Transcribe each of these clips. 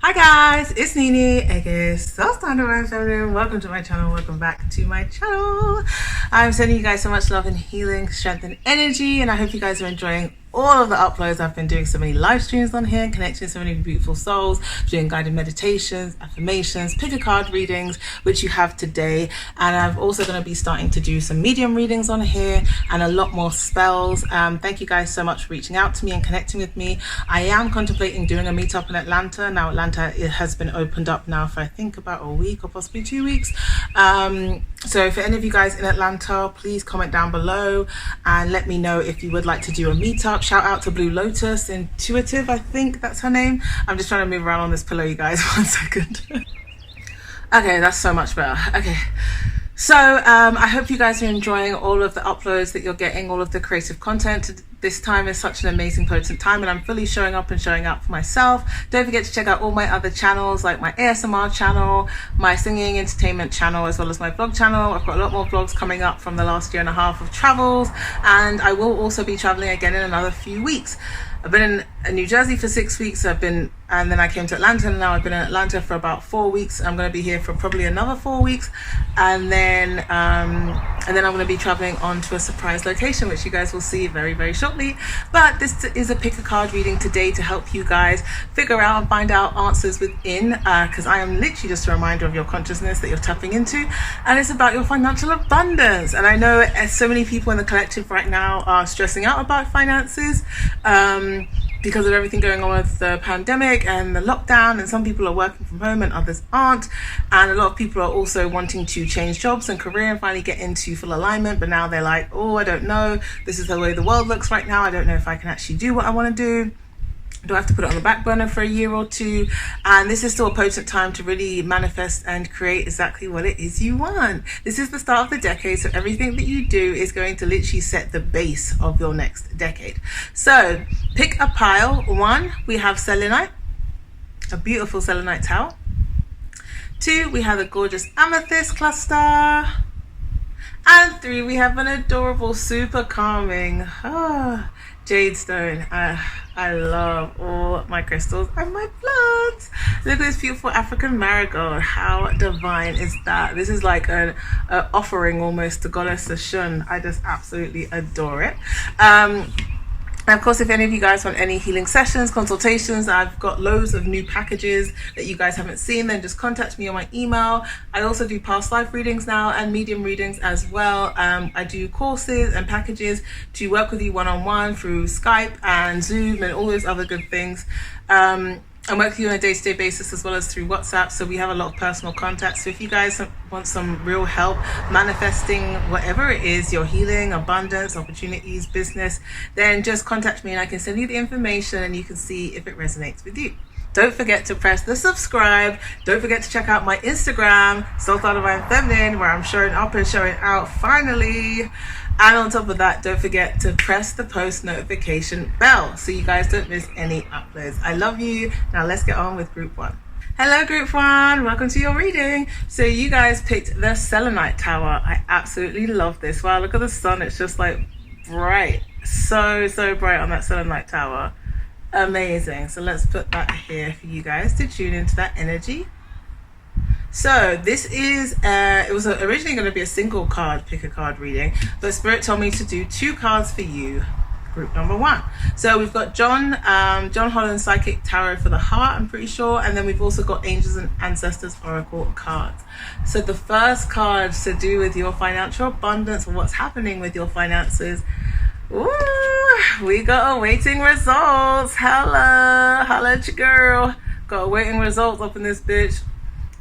Hi guys, it's Nene, aka SoulStar Divine Feminine. Welcome to my channel, welcome back to my channel. I'm sending you guys so much love and healing, strength and energy, and I hope you guys are enjoying all of the uploads. I've been doing so many live streams on here, connecting so many beautiful souls, doing guided meditations, affirmations, pick a card readings, which you have today. And I'm also going to be starting to do some medium readings on here and a lot more spells. Thank you guys so much for reaching out to me and connecting with me. I am contemplating doing a meetup in Atlanta. Now Atlanta, it has been opened up now for I think about a week or possibly 2 weeks. So for any of you guys in Atlanta, please comment down below and let me know if you would like to do a meetup. Shout out to Blue Lotus, Intuitive, I think that's her name. I'm just trying to move around on this pillow, you guys. 1 second. Okay, that's so much better. Okay. So I hope you guys are enjoying all of the uploads that you're getting, all of the creative content. This time is such an amazing, potent time, and I'm fully showing up and showing out for myself. Don't forget to check out all my other channels, like my ASMR channel, my singing entertainment channel, as well as my vlog channel. I've got a lot more vlogs coming up from the last 1.5 years of travels, and I will also be traveling again in another few weeks. I've been in New Jersey for 6 weeks. And then I came to Atlanta, and now I've been in Atlanta for about 4 weeks. I'm going to be here for probably another 4 weeks, and then I'm going to be traveling on to a surprise location, which you guys will see very, very shortly. But this is a pick a card reading today to help you guys figure out and find out answers within, because I am literally just a reminder of your consciousness that you're tapping into, and it's about your financial abundance. And I know so many people in the collective right now are stressing out about finances, because of everything going on with the pandemic and the lockdown, and some people are working from home and others aren't, and a lot of people are also wanting to change jobs and career and finally get into full alignment, but now they're like, oh, I don't know, this is the way the world looks right now, I don't know if I can actually do what I want to do. Do I have to put it on the back burner for a year or two? And this is still a potent time to really manifest and create exactly what it is you want. This is the start of the decade, so everything that you do is going to literally set the base of your next decade. So pick a pile. 1, we have selenite, a beautiful selenite tower. 2, we have a gorgeous amethyst cluster. And 3, we have an adorable, super calming jade stone. I love all my crystals and my plants. Look at this beautiful African marigold. How divine is that? This is like an offering almost to Goddess Shun. I just absolutely adore it. And of course, if any of you guys want any healing sessions, consultations, I've got loads of new packages that you guys haven't seen, then just contact me on my email. I also do past life readings now and medium readings as well. I do courses and packages to work with you one-on-one through Skype and Zoom and all those other good things. I work with you on a day-to-day basis as well as through WhatsApp, so we have a lot of personal contact. So if you guys want some real help manifesting whatever it is, your healing, abundance, opportunities, business, then just contact me and I can send you the information and you can see if it resonates with you. Don't forget to press the subscribe. Don't forget to check out my Instagram, SoulStar Divine Feminine, where I'm showing up and showing out finally. And on top of that, don't forget to press the post notification bell so you guys don't miss any uploads. I love you. Now let's get on with group 1. Hello group 1, welcome to your reading. So you guys picked the selenite tower. I absolutely love this. Wow, look at the sun. It's just like bright. So bright on that selenite tower. Amazing. So let's put that here for you guys to tune into that energy. So this is it was originally going to be a single card pick a card reading, but Spirit told me to do 2 cards for you, group number 1. So we've got John Holland's Psychic Tarot for the Heart, I'm pretty sure, and then we've also got Angels and Ancestors Oracle cards. So the first card to do with your financial abundance or what's happening with your finances. Ooh, we got awaiting results. Holla at your girl. Got awaiting results up in this bitch.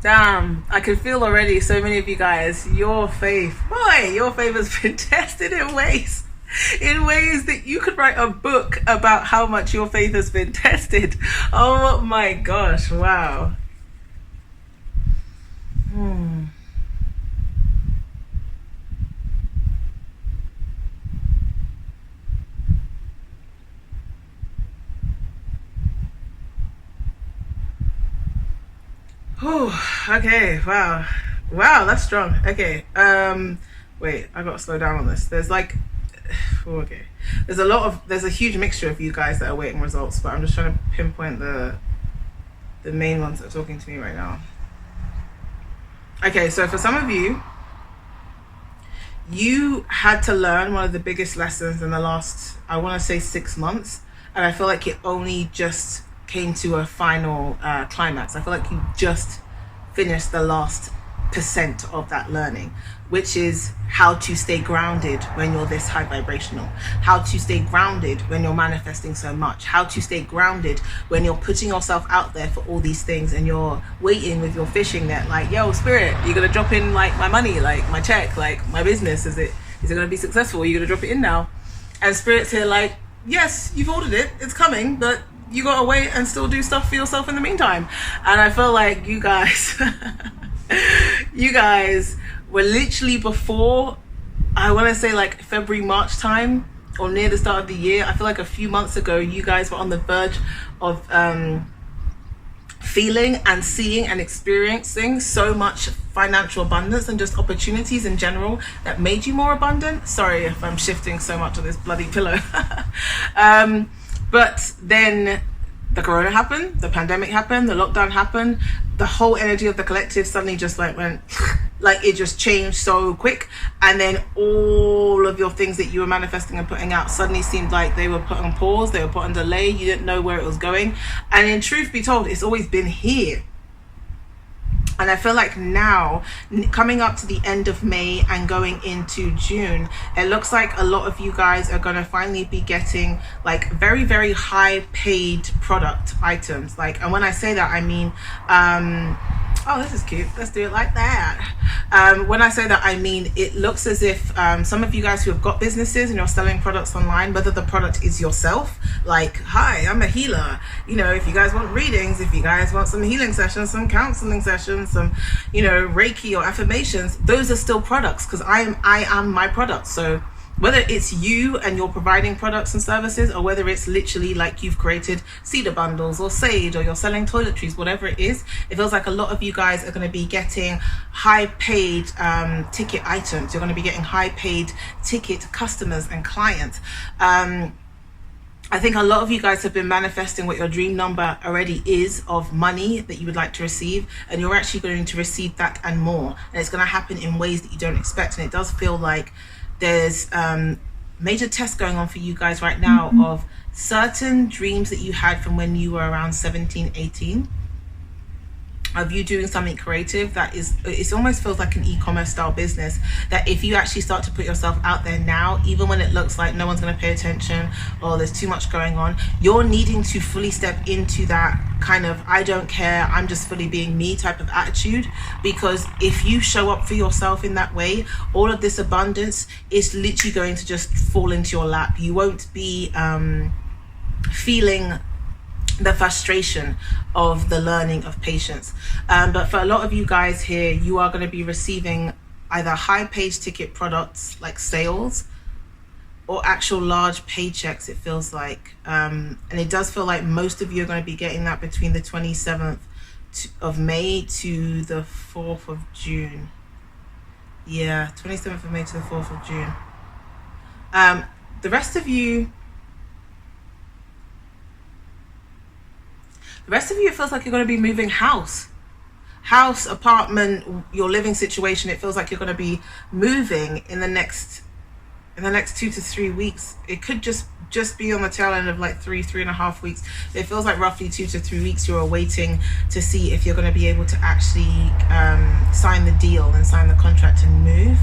Damn, I can feel already so many of you guys, your faith has been tested in ways that you could write a book about how much your faith has been tested. Oh my gosh, wow. Oh, okay, wow, that's strong. Okay, wait, I gotta slow down on this. There's like, okay, there's a huge mixture of you guys that are waiting results, but I'm just trying to pinpoint the the main ones that are talking to me right now. Okay, so for some of you, you had to learn one of the biggest lessons in the last, I want to say 6 months, and I feel like it only just came to a final climax. I feel like you just finished the last percent of that learning, which is how to stay grounded when you're this high vibrational, how to stay grounded when you're manifesting so much, how to stay grounded when you're putting yourself out there for all these things and you're waiting with your fishing net, like, yo, spirit, you're gonna drop in like my money, like my check, like my business, is it gonna be successful? You're gonna drop it in now? And spirit's here like, yes, you've ordered it, it's coming, but you gotta wait and still do stuff for yourself in the meantime. And I feel like you guys you guys were literally before, I want to say like February, March time, or near the start of the year. I feel like a few months ago, you guys were on the verge of feeling and seeing and experiencing so much financial abundance and just opportunities in general that made you more abundant. Sorry if I'm shifting so much on this bloody pillow. But then the corona happened, the pandemic happened, the lockdown happened, the whole energy of the collective suddenly just like went, like it just changed so quick. And then all of your things that you were manifesting and putting out suddenly seemed like they were put on pause, they were put on delay, you didn't know where it was going. And in truth be told, it's always been here. And I feel like now, coming up to the end of May and going into June, it looks like a lot of you guys are going to finally be getting like very, very high paid product items. Like, and when I say that, I mean, oh, this is cute, let's do it like that. When I say that, I mean, it looks as if some of you guys who have got businesses and you're selling products online, whether the product is yourself, like, hi, I'm a healer. You know, if you guys want readings, if you guys want some healing sessions, some counseling sessions, some, you know, Reiki or affirmations, those are still products, because I am my product. So whether it's you and you're providing products and services, or whether it's literally like you've created cedar bundles or sage, or you're selling toiletries, whatever it is, it feels like a lot of you guys are going to be getting high paid ticket items. You're going to be getting high paid ticket customers and clients. I think a lot of you guys have been manifesting what your dream number already is of money that you would like to receive, and you're actually going to receive that and more, and it's going to happen in ways that you don't expect. And it does feel like there's major tests going on for you guys right now of certain dreams that you had from when you were around 17, 18, of you doing something creative that is, it almost feels like an e-commerce style business, that if you actually start to put yourself out there now, even when it looks like no one's going to pay attention or there's too much going on, you're needing to fully step into that kind of I don't care, I'm just fully being me type of attitude. Because if you show up for yourself in that way, all of this abundance is literally going to just fall into your lap. You won't be feeling the frustration of the learning of patience. But for a lot of you guys here, you are going to be receiving either high paid ticket products like sales, or actual large paychecks, it feels like. And it does feel like most of you are going to be getting that between the 27th of May to the 4th of June. Yeah, 27th of May to the 4th of June. The rest of you, it feels like you're going to be moving house, apartment, your living situation. It feels like you're going to be moving in the next 2 to 3 weeks. It could just be on the tail end of like 3.5 weeks. It feels like roughly 2 to 3 weeks you're waiting to see if you're going to be able to actually sign the deal and sign the contract and move.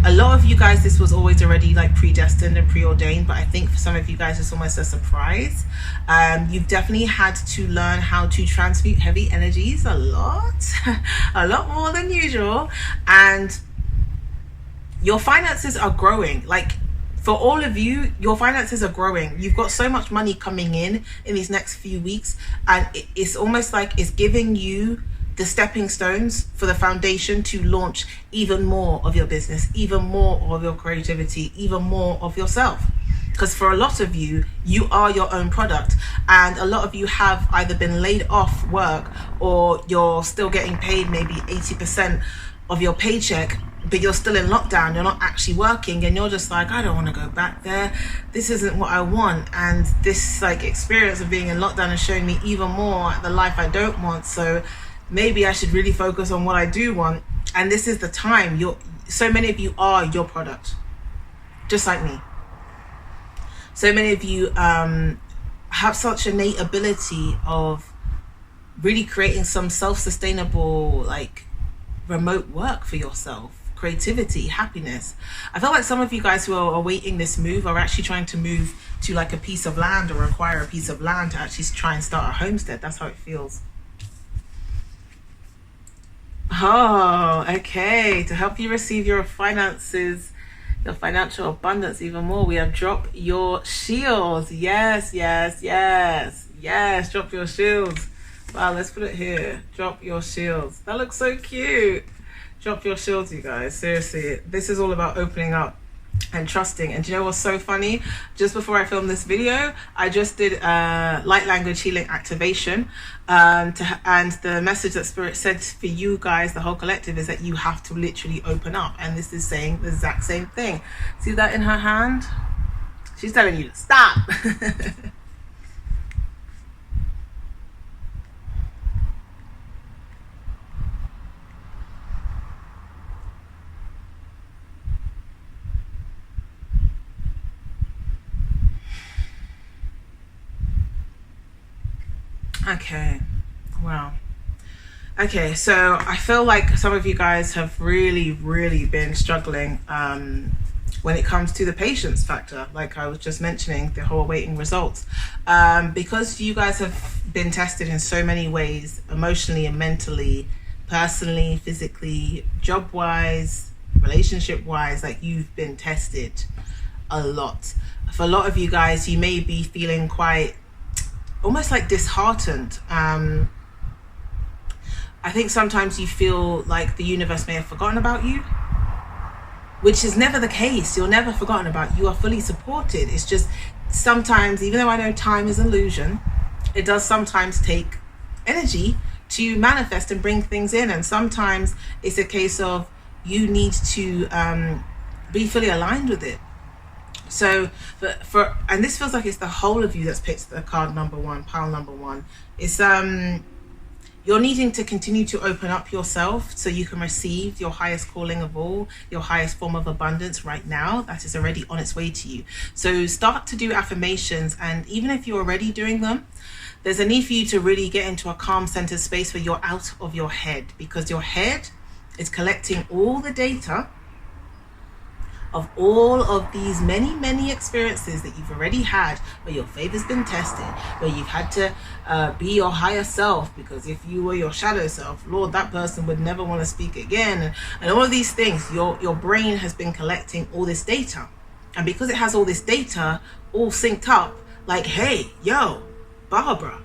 A lot of you guys, this was always already like predestined and preordained, but I think for some of you guys it's almost a surprise. You've definitely had to learn how to transmute heavy energies a lot more than usual, and your finances are growing. Like, for all of you, your finances are growing. You've got so much money coming in these next few weeks, and it's almost like it's giving you the stepping stones for the foundation to launch even more of your business, even more of your creativity, even more of yourself. Because for a lot of you, you are your own product, and a lot of you have either been laid off work, or you're still getting paid maybe 80% of your paycheck but you're still in lockdown, you're not actually working, and you're just like, I don't want to go back there, this isn't what I want. And this like experience of being in lockdown is showing me even more the life I don't want, so maybe I should really focus on what I do want. And this is the time. So many of you are your product, just like me. So many of you have such innate ability of really creating some self-sustainable, like, remote work for yourself, creativity, happiness. I feel like some of you guys who are awaiting this move are actually trying to move to like a piece of land or acquire a piece of land to actually try and start a homestead. That's how it feels. Oh, okay. To help you receive your finances, your financial abundance even more, we have drop your shields. Yes, yes, yes, yes. Drop your shields. Wow, let's put it here. Drop your shields. That looks so cute. Drop your shields, you guys. Seriously, this is all about opening up and trusting. And do you know what's so funny? Just before I filmed this video, I just did a light language healing activation, and the message that Spirit said for you guys, the whole collective, is that you have to literally open up. And this is saying the exact same thing. See that in her hand? She's telling you to stop. Okay, wow. Okay, so I feel like some of you guys have really been struggling when it comes to the patience factor, like I was just mentioning, the whole awaiting results, because you guys have been tested in so many ways, emotionally and mentally, personally, physically, job wise, relationship wise. Like, you've been tested a lot. For a lot of you guys, you may be feeling quite almost like disheartened. I think sometimes you feel like the universe may have forgotten about you, which is never the case. You're never forgotten about. You are fully supported. It's just sometimes, even though I know time is an illusion, it does sometimes take energy to manifest and bring things in. And sometimes it's a case of you need to be fully aligned with it. So and this feels like it's the whole of you that's picked the card number one, pile number one. It's you're needing to continue to open up yourself so you can receive your highest calling of all, your highest form of abundance right now that is already on its way to you. So start to do affirmations, and even if you're already doing them, there's a need for you to really get into a calm centered space where you're out of your head, because your head is collecting all the data of all of these many experiences that you've already had, where your faith has been tested, where you've had to be your higher self, because if you were your shadow self, Lord, that person would never want to speak again, and all of these things. Your brain has been collecting all this data, and because it has all this data all synced up, like, hey, yo, Barbara,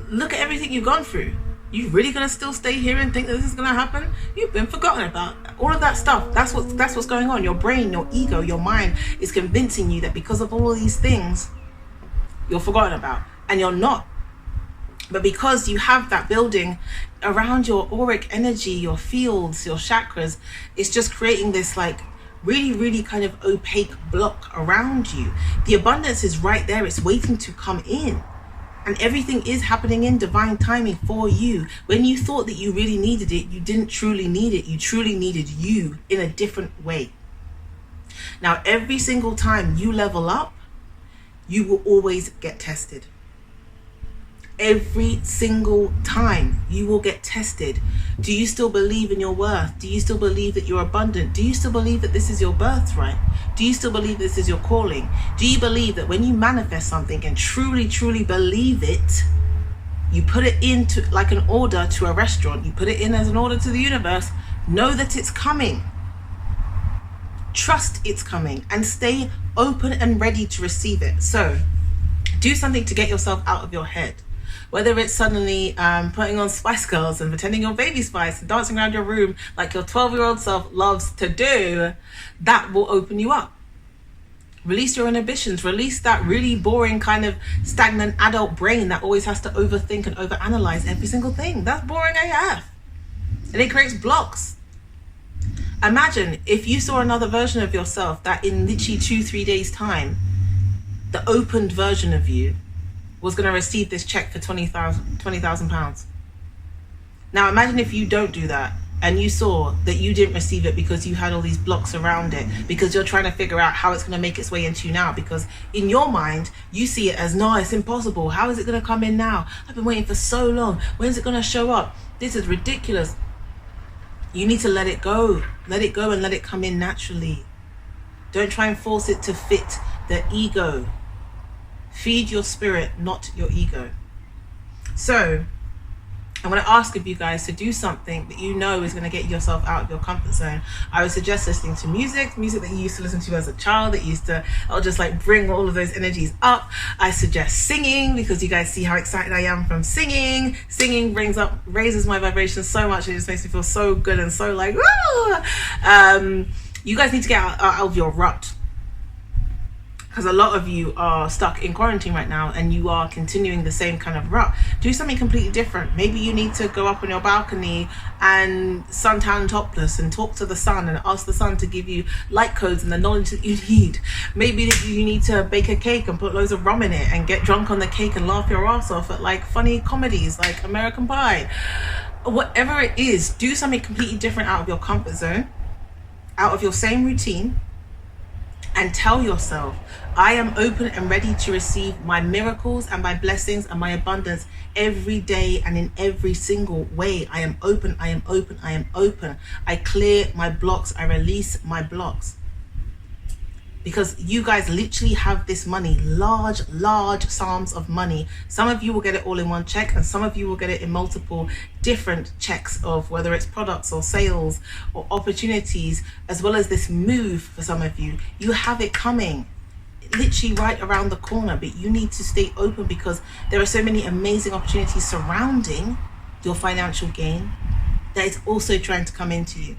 look at everything you've gone through. You really gonna still stay here and think that this is gonna happen? You've been forgotten about. All of that stuff, that's what's going on. Your brain, your ego, your mind is convincing you that because of all of these things, you're forgotten about, and you're not. But because you have that building around your auric energy, your fields, your chakras, it's just creating this like really kind of opaque block around you. The abundance is right there. It's waiting to come in. And everything is happening in divine timing for you. When you thought that you really needed it, you didn't truly need it. You truly needed you in a different way. Now, every single time you level up, you will always get tested. Every single time you will get tested. Do you still believe in your worth? Do you still believe that you're abundant? Do you still believe that this is your birthright? Do you still believe this is your calling? Do you believe that when you manifest something and truly believe it, you put it into like an order to a restaurant, you put it in as an order to the universe, know that it's coming. Trust it's coming and stay open and ready to receive it. So do something to get yourself out of your head. Whether it's suddenly putting on Spice Girls and pretending you're Baby Spice and dancing around your room like your 12-year-old self loves to do, that will open you up. Release your inhibitions. Release that really boring kind of stagnant adult brain that always has to overthink and overanalyze every single thing. That's boring AF. And it creates blocks. Imagine if you saw another version of yourself that in literally 2-3 days time, the opened version of you was going to receive this check for £20,000. Now imagine if you don't do that, and you saw that you didn't receive it because you had all these blocks around it, because you're trying to figure out how it's going to make its way into you now, because in your mind you see it as, no, it's impossible, how is it going to come in now, I've been waiting for so long, when's it going to show up, this is ridiculous. You need to let it go and let it come in naturally. Don't try and force it to fit the ego. Feed your spirit, not your ego. So I'm going to ask of you guys to do something that you know is going to get yourself out of your comfort zone. I would suggest listening to music that you used to listen to as a child, that used to, I'll just like bring all of those energies up. I suggest singing, because you guys see how excited I am from singing. Singing raises my vibration so much. It just makes me feel so good and so like, woo! You guys need to get out of your rut. Because a lot of you are stuck in quarantine right now and you are continuing the same kind of rut. Do something completely different. Maybe you need to go up on your balcony and suntan topless and talk to the sun and ask the sun to give you light codes and the knowledge that you need. Maybe you need to bake a cake and put loads of rum in it and get drunk on the cake and laugh your ass off at like funny comedies like American Pie. Whatever it is, do something completely different out of your comfort zone, out of your same routine, and tell yourself, I am open and ready to receive my miracles and my blessings and my abundance every day and in every single way. I am open, I am open, I am open. I clear my blocks, I release my blocks. Because you guys literally have this money, large sums of money. Some of you will get it all in one check, and some of you will get it in multiple different checks of whether it's products or sales or opportunities, as well as this move for some of you. You have it coming literally right around the corner, but you need to stay open because there are so many amazing opportunities surrounding your financial gain that is also trying to come into you.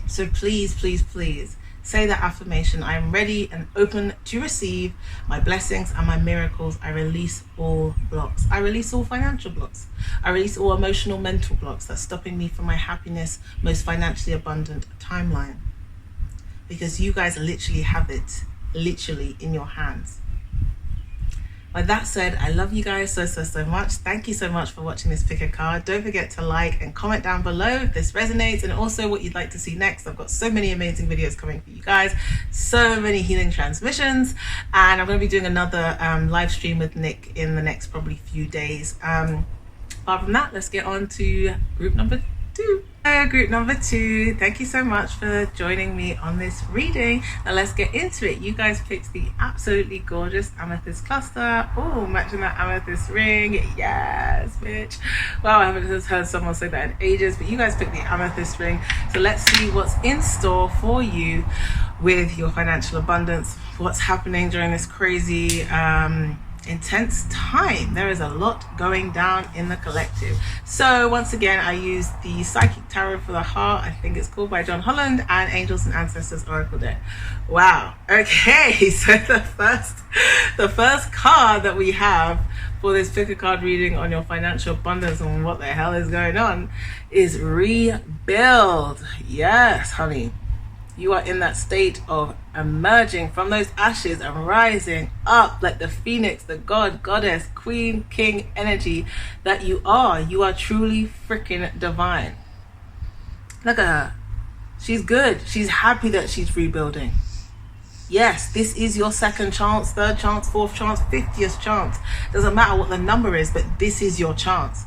So please, please, please, say that affirmation. I am ready and open to receive my blessings and my miracles. I release all blocks. I release all financial blocks. I release all emotional, mental blocks that's stopping me from my happiness, most financially abundant timeline. Because you guys literally have it, literally in your hands. With that said, I love you guys so much. Thank you so much for watching this pick a card. Don't forget to like and comment down below if this resonates, and also what you'd like to see next. I've got so many amazing videos coming for you guys, so many healing transmissions, and I'm going to be doing another live stream with Nick in the next probably few days. Apart from that, let's get on to group number 2. Group number 2, thank you so much for joining me on this reading. Now let's get into it. You guys picked the absolutely gorgeous amethyst cluster. Oh, matching that amethyst ring. Yes, bitch. Wow, I haven't just heard someone say that in ages, but you guys picked the amethyst ring. So let's see what's in store for you with your financial abundance. What's happening during this crazy intense time. There is a lot going down in the collective. So once again, I used the Psychic Tarot for the Heart, I think it's called, by John Holland, and Angels and Ancestors Oracle deck. Wow. Okay, so the first card that we have for this pick a card reading on your financial abundance and what the hell is going on is rebuild. Yes, honey. You are in that state of emerging from those ashes and rising up like the phoenix, the god, goddess, queen, king energy that you are. You are truly freaking divine. Look at her. She's good. She's happy that she's rebuilding. Yes, this is your second chance, third chance, fourth chance, 50th chance. Doesn't matter what the number is, but this is your chance.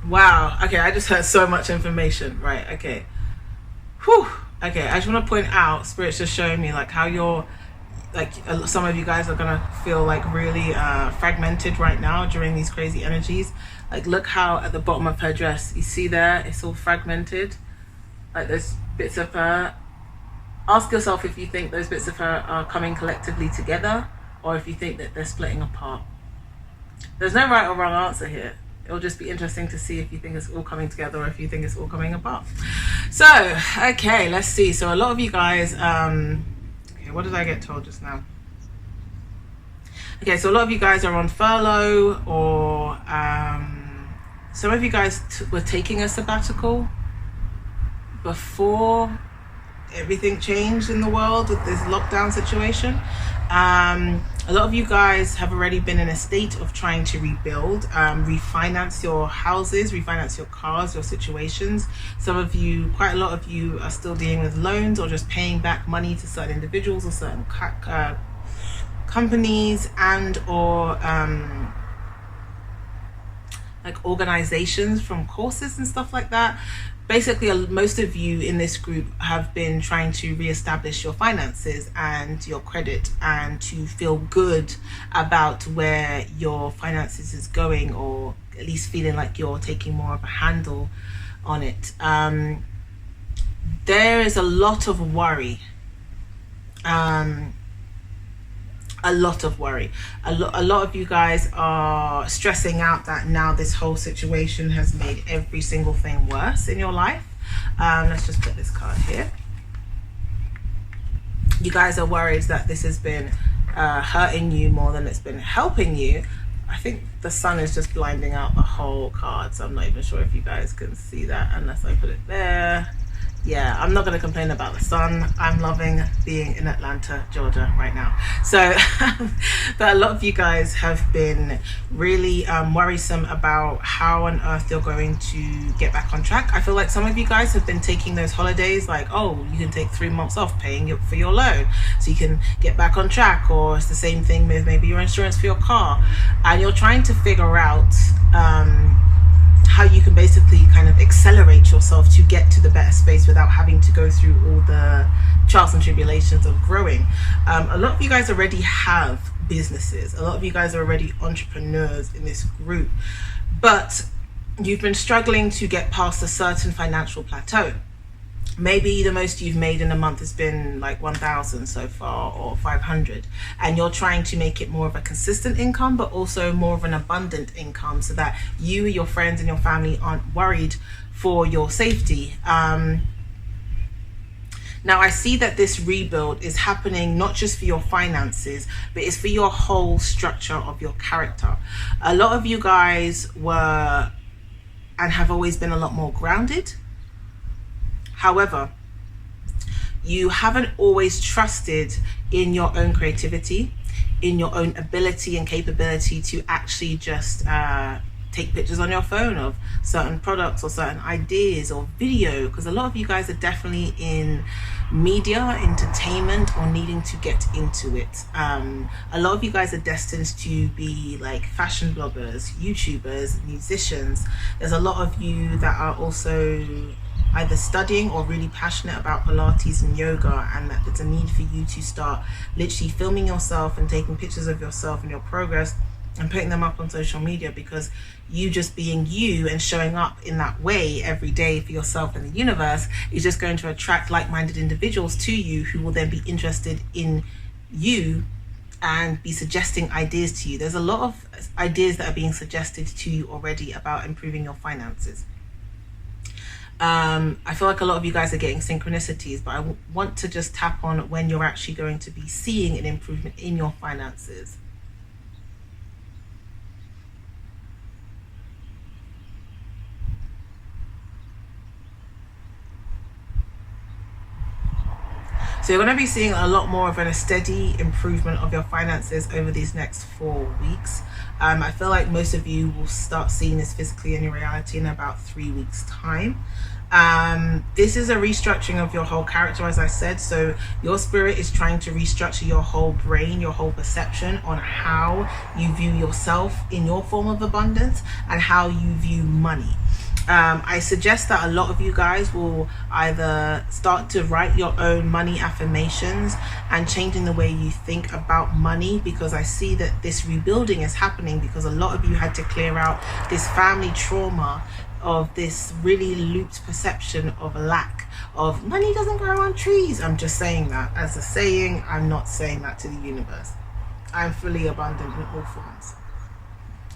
Wow. Okay, I just heard so much information. Right, okay. Whew. Okay, I just want to point out, Spirit's just showing me like how you're, like some of you guys are going to feel like really fragmented right now during these crazy energies. Like look how at the bottom of her dress, you see there, it's all fragmented. Like there's bits of her. Ask yourself if you think those bits of her are coming collectively together or if you think that they're splitting apart. There's no right or wrong answer here. it'll just be interesting to see if you think it's all coming together or if you think it's all coming apart. So, okay, let's see. So a lot of you guys, okay, what did I get told just now? Okay, so a lot of you guys are on furlough, or some of you guys were taking a sabbatical before everything changed in the world with this lockdown situation. A lot of you guys have already been in a state of trying to rebuild, refinance your houses, refinance your cars, your situations. Some of you, quite a lot of you, are still dealing with loans or just paying back money to certain individuals or certain companies and or like organizations from courses and stuff like that. Basically, most of you in this group have been trying to reestablish your finances and your credit and to feel good about where your finances is going, or at least feeling like you're taking more of a handle on it. There is a lot of worry. A lot of worry. A lot of you guys are stressing out that now this whole situation has made every single thing worse in your life. Let's just put this card here. You guys are worried that this has been hurting you more than it's been helping you. I think the sun is just blinding out the whole card, so I'm not even sure if you guys can see that unless I put it there. Yeah, I'm not going to complain about the sun. I'm loving being in Atlanta, Georgia right now. So, but a lot of you guys have been really worrisome about how on earth you're going to get back on track. I feel like some of you guys have been taking those holidays like, oh, you can take 3 months off paying for your loan so you can get back on track. Or it's the same thing with maybe your insurance for your car. And you're trying to figure out how you can basically kind of accelerate yourself to get to the better space without having to go through all the trials and tribulations of growing. A lot of you guys already have businesses. A lot of you guys are already entrepreneurs in this group, but you've been struggling to get past a certain financial plateau. Maybe the most you've made in a month has been like 1,000 so far, or 500, and you're trying to make it more of a consistent income, but also more of an abundant income, so that you, your friends and your family aren't worried for your safety. Now I see that this rebuild is happening not just for your finances, but it's for your whole structure of your character. A lot of you guys were and have always been a lot more grounded. However, you haven't always trusted in your own creativity, in your own ability and capability to actually just take pictures on your phone of certain products or certain ideas or video, because a lot of you guys are definitely in media, entertainment, or needing to get into it. A lot of you guys are destined to be like fashion bloggers, YouTubers, musicians. There's a lot of you that are also either studying or really passionate about Pilates and yoga, and that there's a need for you to start literally filming yourself and taking pictures of yourself and your progress and putting them up on social media, because you just being you and showing up in that way every day for yourself and the universe is just going to attract like-minded individuals to you who will then be interested in you and be suggesting ideas to you. There's a lot of ideas that are being suggested to you already about improving your finances. I feel like a lot of you guys are getting synchronicities, but I want to just tap on when you're actually going to be seeing an improvement in your finances. So you're going to be seeing a lot more of a steady improvement of your finances over these next 4 weeks. I feel like most of you will start seeing this physically in your reality in about 3 weeks' time. This is a restructuring of your whole character, as I said. So your spirit is trying to restructure your whole brain, your whole perception on how you view yourself in your form of abundance and how you view money. I suggest that a lot of you guys will either start to write your own money affirmations and changing the way you think about money, because I see that this rebuilding is happening because a lot of you had to clear out this family trauma of this really looped perception of a lack of money doesn't grow on trees. I'm just saying that as a saying. I'm not saying that to the universe. I'm fully abundant in all forms.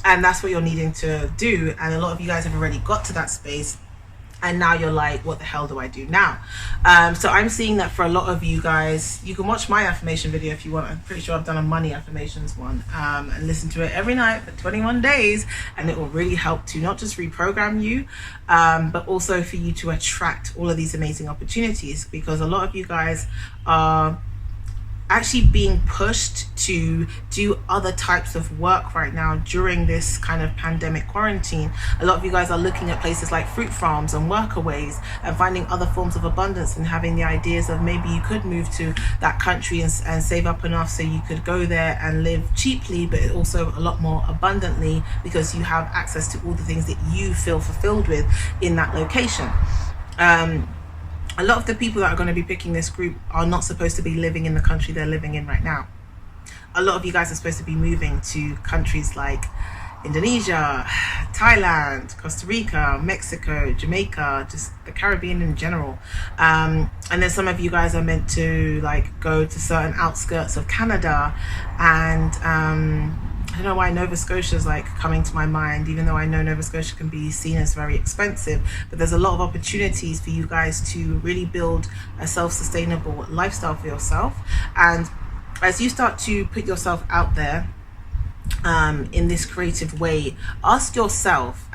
And that's what you're needing to do. And a lot of you guys have already got to that space. And now you're like, what the hell do I do now? So I'm seeing that for a lot of you guys, you can watch my affirmation video if you want. I'm pretty sure I've done a money affirmations one, and listen to it every night for 21 days. And it will really help to not just reprogram you, but also for you to attract all of these amazing opportunities, because a lot of you guys are actually being pushed to do other types of work right now during this kind of pandemic quarantine. A lot of you guys are looking at places like fruit farms and workaways and finding other forms of abundance, and having the ideas of maybe you could move to that country and save up enough so you could go there and live cheaply, but also a lot more abundantly, because you have access to all the things that you feel fulfilled with in that location. A lot of the people that are going to be picking this group are not supposed to be living in the country they're living in right now. A lot of you guys are supposed to be moving to countries like Indonesia, Thailand, Costa Rica, Mexico, Jamaica, just the Caribbean in general. And then some of you guys are meant to like go to certain outskirts of Canada, and I don't know why Nova Scotia is like coming to my mind, even though I know Nova Scotia can be seen as very expensive. But there's a lot of opportunities for you guys to really build a self-sustainable lifestyle for yourself. And as you start to put yourself out there in this creative way, ask yourself,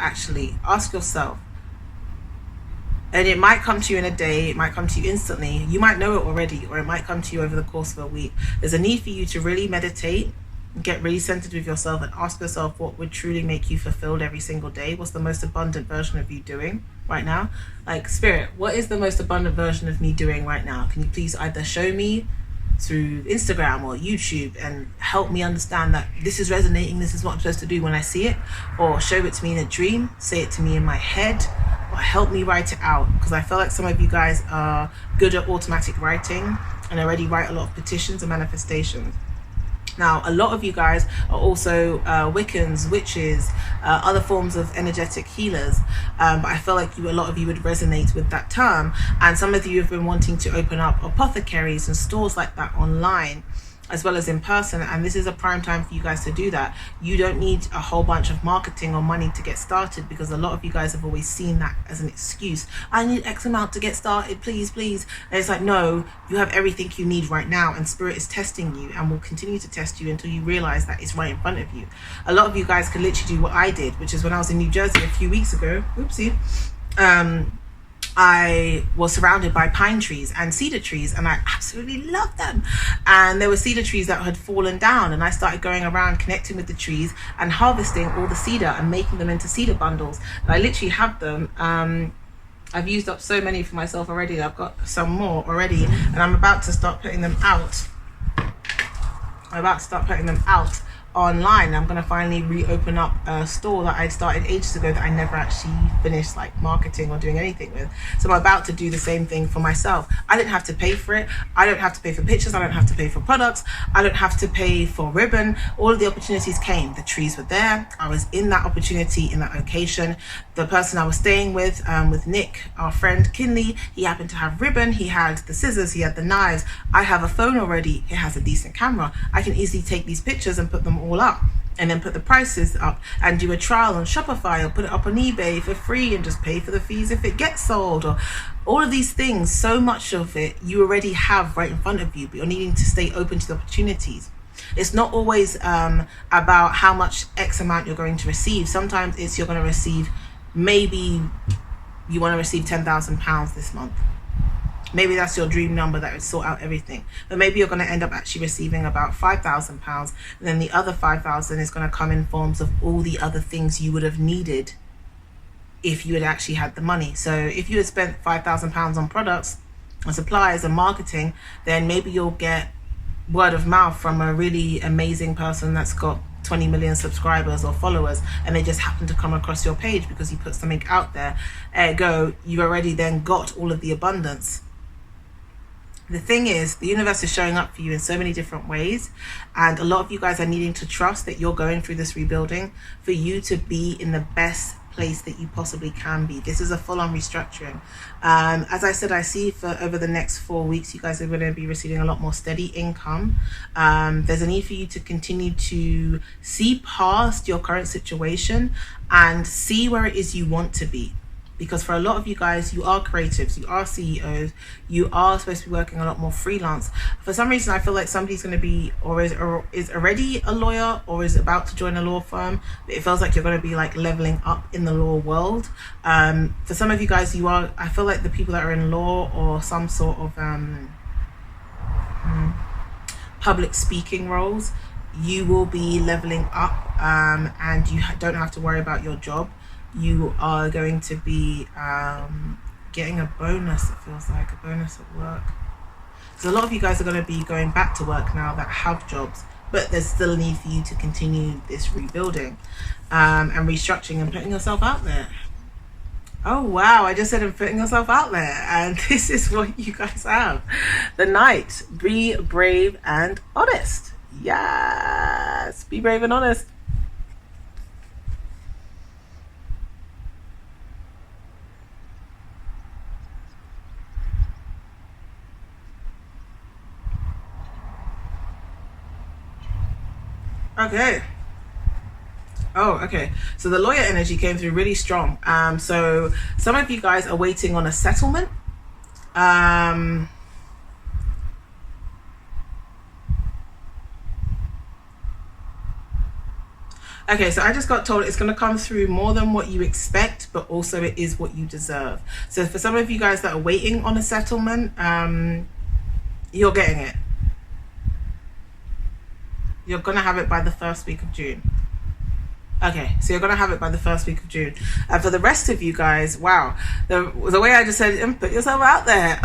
and it might come to you in a day, it might come to you instantly, you might know it already, or it might come to you over the course of a week. There's a need for you to really meditate, get really centered with yourself, and ask yourself what would truly make you fulfilled every single day. What's the most abundant version of you doing right now? Like, spirit, what is the most abundant version of me doing right now? Can you please either show me through Instagram or YouTube and help me understand that this is resonating, this is what I'm supposed to do when I see it, or show it to me in a dream, say it to me in my head, or help me write it out, because I feel like some of you guys are good at automatic writing and already write a lot of petitions and manifestations. Now, a lot of you guys are also Wiccans, witches, other forms of energetic healers, but I feel like a lot of you would resonate with that term. And some of you have been wanting to open up apothecaries and stores like that online, as well as in person, and this is a prime time for you guys to do that. You don't need a whole bunch of marketing or money to get started, because a lot of you guys have always seen that as an excuse. I need X amount to get started, please. And it's like, no, you have everything you need right now, and Spirit is testing you and will continue to test you until you realize that it's right in front of you. A lot of you guys could literally do what I did, which is when I was in New Jersey a few weeks ago, I was surrounded by pine trees and cedar trees, and I absolutely loved them. And there were cedar trees that had fallen down, and I started going around connecting with the trees and harvesting all the cedar and making them into cedar bundles. And I literally have them. I've used up so many for myself already. I've got some more already, and I'm about to start putting them out. Online. I'm going to finally reopen up a store that I started ages ago that I never actually finished like marketing or doing anything with. So I'm about to do the same thing for myself. I didn't have to pay for it. I don't have to pay for pictures. I don't have to pay for products. I don't have to pay for ribbon. All of the opportunities came. The trees were there. I was in that opportunity, in that location. The person I was staying with Nick, our friend Kinley, he happened to have ribbon. He had the scissors. He had the knives. I have a phone already. It has a decent camera. I can easily take these pictures and put them all up, and then put the prices up and do a trial on Shopify, or put it up on eBay for free and just pay for the fees if it gets sold, or all of these things. So much of it you already have right in front of you, but you're needing to stay open to the opportunities. It's not always about how much X amount you're going to receive. Sometimes it's you're going to receive, maybe you want to receive £10,000 this month. Maybe that's your dream number that would sort out everything. But maybe you're going to end up actually receiving about £5,000, and then the other 5,000 is going to come in forms of all the other things you would have needed if you had actually had the money. So if you had spent £5,000 on products and supplies and marketing, then maybe you'll get word of mouth from a really amazing person that's got 20 million subscribers or followers, and they just happen to come across your page because you put something out there. Ergo, you already then got all of the abundance. The thing is, the universe is showing up for you in so many different ways, and a lot of you guys are needing to trust that you're going through this rebuilding for you to be in the best place that you possibly can be. This is a full-on restructuring. As I said, I see for over the next 4 weeks, you guys are going to be receiving a lot more steady income. There's a need for you to continue to see past your current situation and see where it is you want to be. Because for a lot of you guys, you are creatives, you are CEOs, you are supposed to be working a lot more freelance. For some reason, I feel like somebody's going to be or is already a lawyer or is about to join a law firm. But it feels like you're going to be like leveling up in the law world. For some of you guys, you are, I feel like the people that are in law or some sort of public speaking roles, you will be leveling up, and you don't have to worry about your job. You are going to be getting a bonus, it feels like, a bonus at work. So a lot of you guys are going to be going back to work now that have jobs, but there's still a need for you to continue this rebuilding and restructuring and putting yourself out there. Oh wow, I just said I'm putting yourself out there, and this is what you guys have. The Knight, be brave and honest. Yes, be brave and honest. Okay. Oh, okay. So the lawyer energy came through really strong. So some of you guys are waiting on a settlement. Okay, so I just got told it's going to come through more than what you expect, but also it is what you deserve. So for some of you guys that are waiting on a settlement, you're getting it. You're going to have it by the first week of June. Okay, so you're going to have it by the first week of June. And for the rest of you guys, wow, the way I just said, put yourself out there.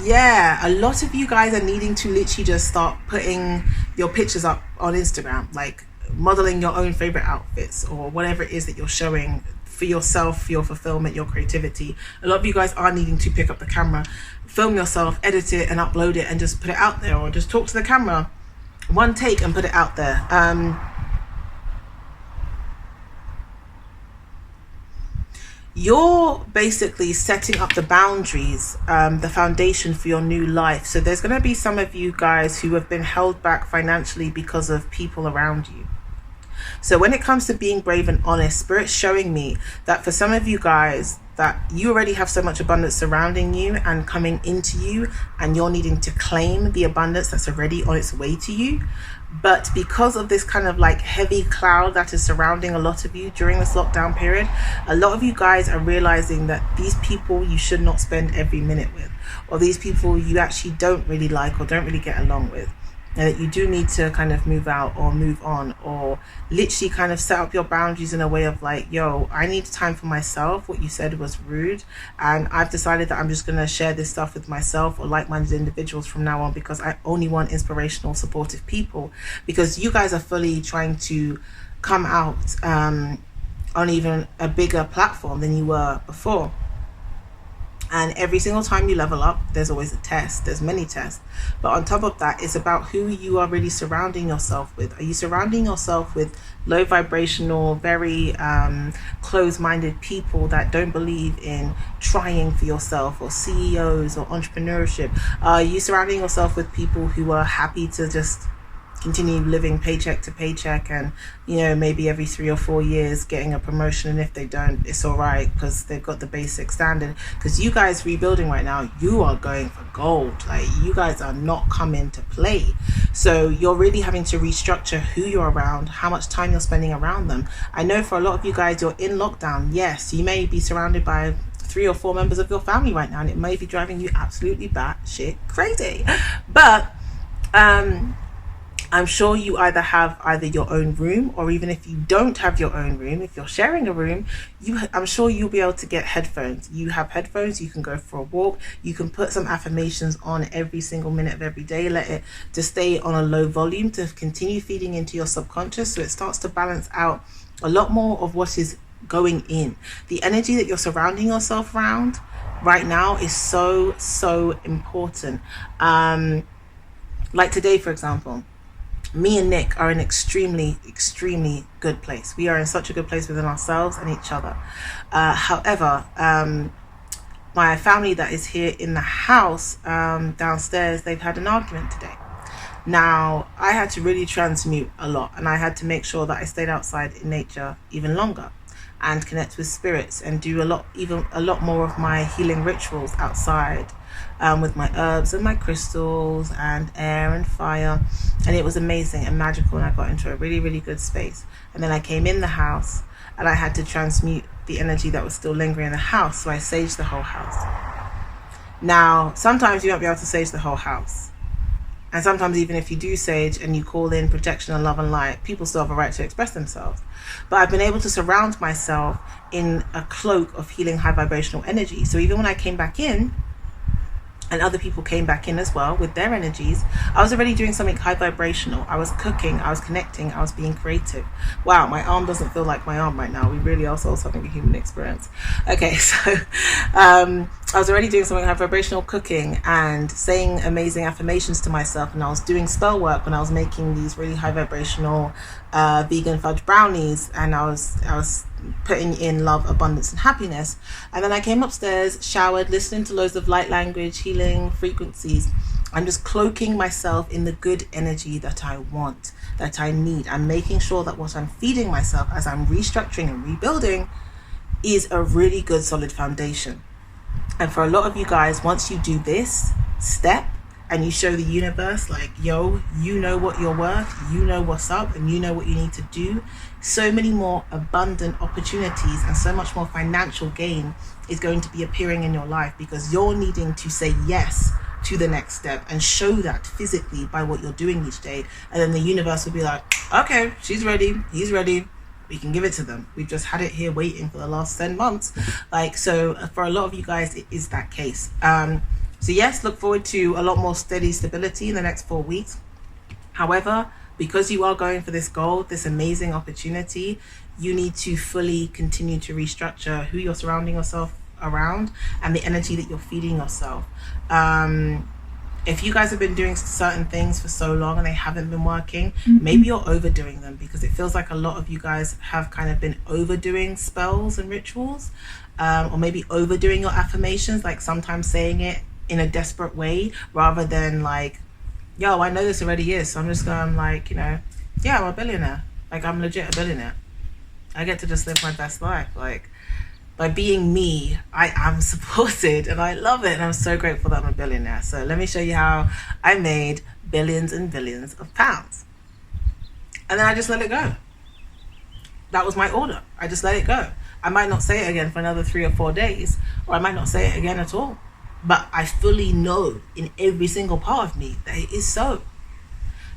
Yeah, a lot of you guys are needing to literally just start putting your pictures up on Instagram, like modeling your own favorite outfits or whatever it is that you're showing for yourself, for your fulfillment, your creativity. A lot of you guys are needing to pick up the camera, film yourself, edit it and upload it and just put it out there, or just talk to the camera, one take and put it out there. You're basically setting up the boundaries, the foundation for your new life. So there's going to be some of you guys who have been held back financially because of people around you. So when it comes to being brave and honest, Spirit's showing me that for some of you guys, that you already have so much abundance surrounding you and coming into you, and you're needing to claim the abundance that's already on its way to you. But because of this kind of like heavy cloud that is surrounding a lot of you during this lockdown period, a lot of you guys are realizing that these people you should not spend every minute with, or these people you actually don't really like or don't really get along with, and that you do need to kind of move out or move on, or literally kind of set up your boundaries in a way of like, yo, I need time for myself. What you said was rude, and I've decided that I'm just going to share this stuff with myself or like-minded individuals from now on, because I only want inspirational, supportive people, because you guys are fully trying to come out on even a bigger platform than you were before. And every single time you level up, there's always a test. There's many tests. But on top of that, it's about who you are really surrounding yourself with. Are you surrounding yourself with low vibrational, very closed-minded people that don't believe in trying for yourself, or CEOs or entrepreneurship? Are you surrounding yourself with people who are happy to just continue living paycheck to paycheck, and maybe every 3 or 4 years getting a promotion, and if they don't, it's all right because they've got the basic standard? Because you guys rebuilding right now, you are going for gold. Like, you guys are not coming to play. So you're really having to restructure who you're around, how much time you're spending around them. I know for a lot of you guys, you're in lockdown. Yes, you may be surrounded by 3 or 4 members of your family right now, and it may be driving you absolutely batshit crazy. But I'm sure you either have your own room, or even if you don't have your own room, if you're sharing a room, I'm sure you'll be able to get headphones. You have headphones, you can go for a walk, you can put some affirmations on every single minute of every day, let it to stay on a low volume to continue feeding into your subconscious, so it starts to balance out a lot more of what is going in. The energy that you're surrounding yourself around right now is so important. Like today, for example, me and Nick are in extremely good place. We are in such a good place within ourselves and each other. However, my family that is here in the house downstairs, they've had an argument today. Now, I had to really transmute a lot, and I had to make sure that I stayed outside in nature even longer and connect with spirits and do even a lot more of my healing rituals outside, with my herbs and my crystals and air and fire. And it was amazing and magical, and I got into a really good space. And then I came in the house and I had to transmute the energy that was still lingering in the house, so I saged the whole house. Now, sometimes you won't be able to sage the whole house, and sometimes even if you do sage and you call in protection and love and light, people still have a right to express themselves. But I've been able to surround myself in a cloak of healing high vibrational energy. So even when I came back in, and other people came back in as well with their energies, I was already doing something high vibrational. I was cooking, I was connecting, I was being creative. Wow, my arm doesn't feel like my arm right now. We really are souls having a human experience. Okay, so I was already doing something high vibrational, cooking and saying amazing affirmations to myself. And I was doing spell work when I was making these really high vibrational vegan fudge brownies. And I was putting in love, abundance and happiness. And then I came upstairs, showered, listening to loads of light language, healing frequencies. I'm just cloaking myself in the good energy that I want, that I need. I'm making sure that what I'm feeding myself as I'm restructuring and rebuilding is a really good solid foundation. And for a lot of you guys, once you do this step and you show the universe like, yo, you know what you're worth, you know what's up, and you know what you need to do, so many more abundant opportunities and so much more financial gain is going to be appearing in your life, because you're needing to say yes to the next step and show that physically by what you're doing each day. And then the universe will be like, okay, she's ready, he's ready, we can give it to them. We've just had it here waiting for the last 10 months. Like, so for a lot of you guys, it is that case. So yes, look forward to a lot more steady stability in the next 4 weeks. However, because you are going for this goal, this amazing opportunity, you need to fully continue to restructure who you're surrounding yourself around and the energy that you're feeding yourself. If you guys have been doing certain things for so long and they haven't been working, maybe you're overdoing them, because it feels like a lot of you guys have kind of been overdoing spells and rituals, or maybe overdoing your affirmations, like sometimes saying it in a desperate way rather than like, yo, I know this already is, so I'm just going like, you know, yeah, I'm a billionaire. Like, I'm legit a billionaire. I get to just live my best life. Like, by being me, I am supported and I love it, and I'm so grateful that I'm a billionaire. So let me show you how I made billions and billions of pounds. And then I just let it go. That was my order. I just let it go. I might not say it again for another 3 or 4 days, or I might not say it again at all. But I fully know in every single part of me that it is so.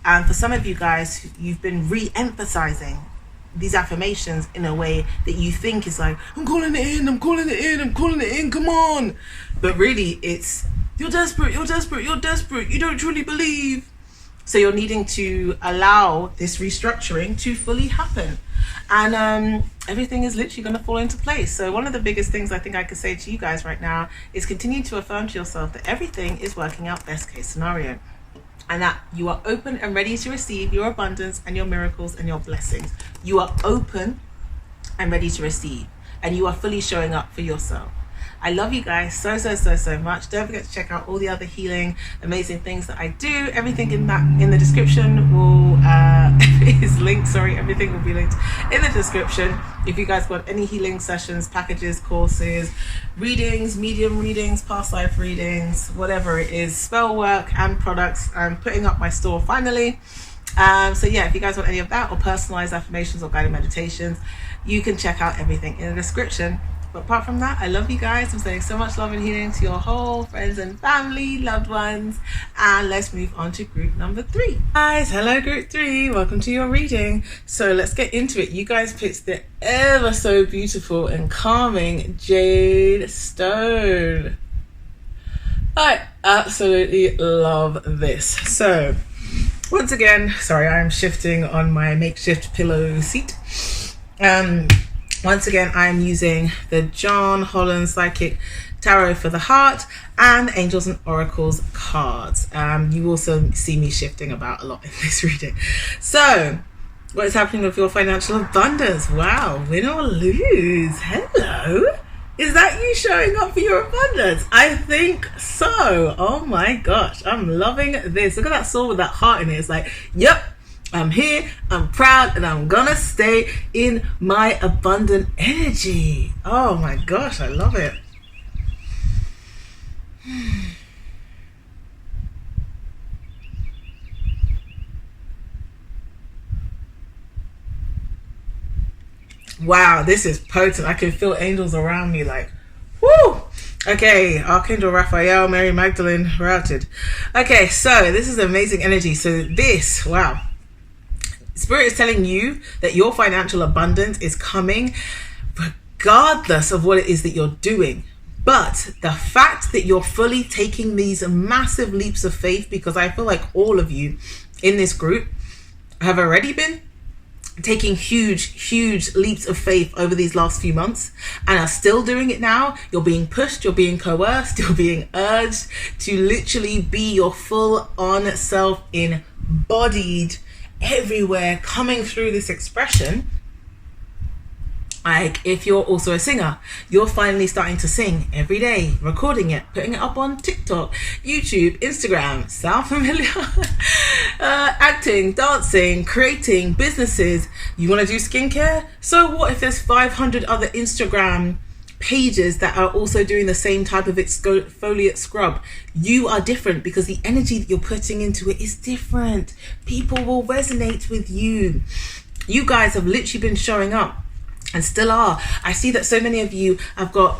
And for some of you guys, you've been re-emphasizing these affirmations in a way that you think is like, I'm calling it in, I'm calling it in, I'm calling it in, come on. But really it's, you're desperate, you're desperate, you're desperate, you don't truly believe. So you're needing to allow this restructuring to fully happen. And everything is literally going to fall into place. So one of the biggest things I think I could say to you guys right now is continue to affirm to yourself that everything is working out best case scenario, and that you are open and ready to receive your abundance and your miracles and your blessings. You are open and ready to receive, and you are fully showing up for yourself. I love you guys so much. Don't forget to check out all the other healing, amazing things that I do. Everything in the description will is linked. Sorry, everything will be linked in the description. If you guys want any healing sessions, packages, courses, readings, medium readings, past life readings, whatever it is, spell work and products, I'm putting up my store finally. So yeah, if you guys want any of that, or personalized affirmations or guided meditations, you can check out everything in the description. But apart from that, I love you guys. I'm sending so much love and healing to your whole friends and family, loved ones. And let's move on to group number 3. Guys, hello group 3. Welcome to your reading. So let's get into it. You guys picked the ever so beautiful and calming Jade Stone. I absolutely love this. So once again, sorry, I'm shifting on my makeshift pillow seat. Once again, I am using the John Holland Psychic Tarot for the Heart and Angels and Oracles cards. You also see me shifting about a lot in this reading. So, what is happening with your financial abundance? Wow, win or lose. Hello. Is that you showing up for your abundance? I think so. Oh my gosh, I'm loving this. Look at that soul with that heart in it. It's like, yep, I'm here, I'm proud, and I'm gonna stay in my abundant energy. Oh my gosh, I love it. Wow, this is potent. I can feel angels around me like, whoo! Okay, Archangel Raphael, Mary Magdalene, routed. Okay, so this is amazing energy. So this, wow. Spirit is telling you that your financial abundance is coming regardless of what it is that you're doing. But the fact that you're fully taking these massive leaps of faith, because I feel like all of you in this group have already been taking huge leaps of faith over these last few months and are still doing it now. You're being pushed, you're being coerced, you're being urged to literally be your full on self, embodied everywhere, coming through this expression. Like if you're also a singer, you're finally starting to sing every day, recording it, putting it up on TikTok, YouTube, Instagram. Sound familiar? Acting, dancing, creating businesses. You want to do skincare? So what if there's 500 other Instagram pages that are also doing the same type of exfoliate scrub? You are different because the energy that you're putting into it is different. People will resonate with you. You guys have literally been showing up and still are. I see that so many of you have got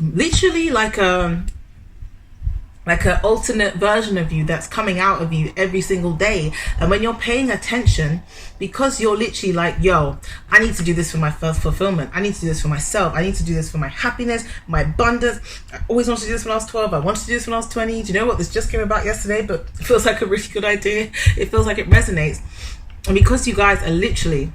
literally like an alternate version of you that's coming out of you every single day. And when you're paying attention, because you're literally like, yo, I need to do this for my first fulfillment. I need to do this for myself. I need to do this for my happiness, my abundance. I always wanted to do this when I was 12. I wanted to do this when I was 20. Do you know what? This just came about yesterday, but it feels like a really good idea. It feels like it resonates. And because you guys are literally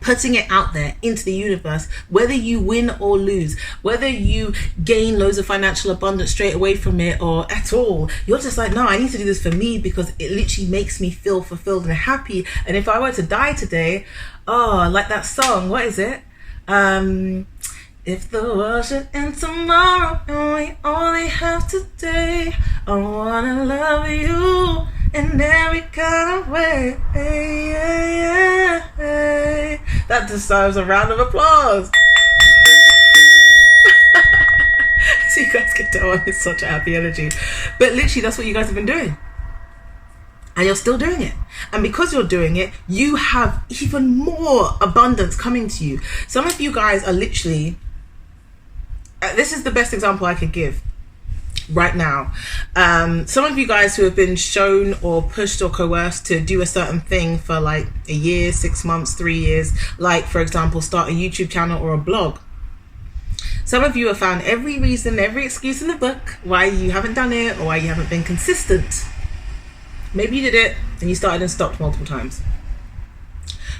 putting it out there into the universe, whether you win or lose, whether you gain loads of financial abundance straight away from it or at all, you're just like, no, I need to do this for me because it literally makes me feel fulfilled and happy. And if I were to die today, oh, like that song, what is it? If the world should end tomorrow and we only have today, I wanna love you in every kind of way. That deserves a round of applause. So you guys can tell I'm in such a happy energy. But literally that's what you guys have been doing. And you're still doing it. And because you're doing it, you have even more abundance coming to you. Some of you guys are literally, this is the best example I could give right now. Some of you guys who have been shown or pushed or coerced to do a certain thing for like a year, 6 months, 3 years, like for example start a YouTube channel or a blog. Some of you have found every reason, every excuse in the book why you haven't done it or why you haven't been consistent. Maybe you did it and you started and stopped multiple times.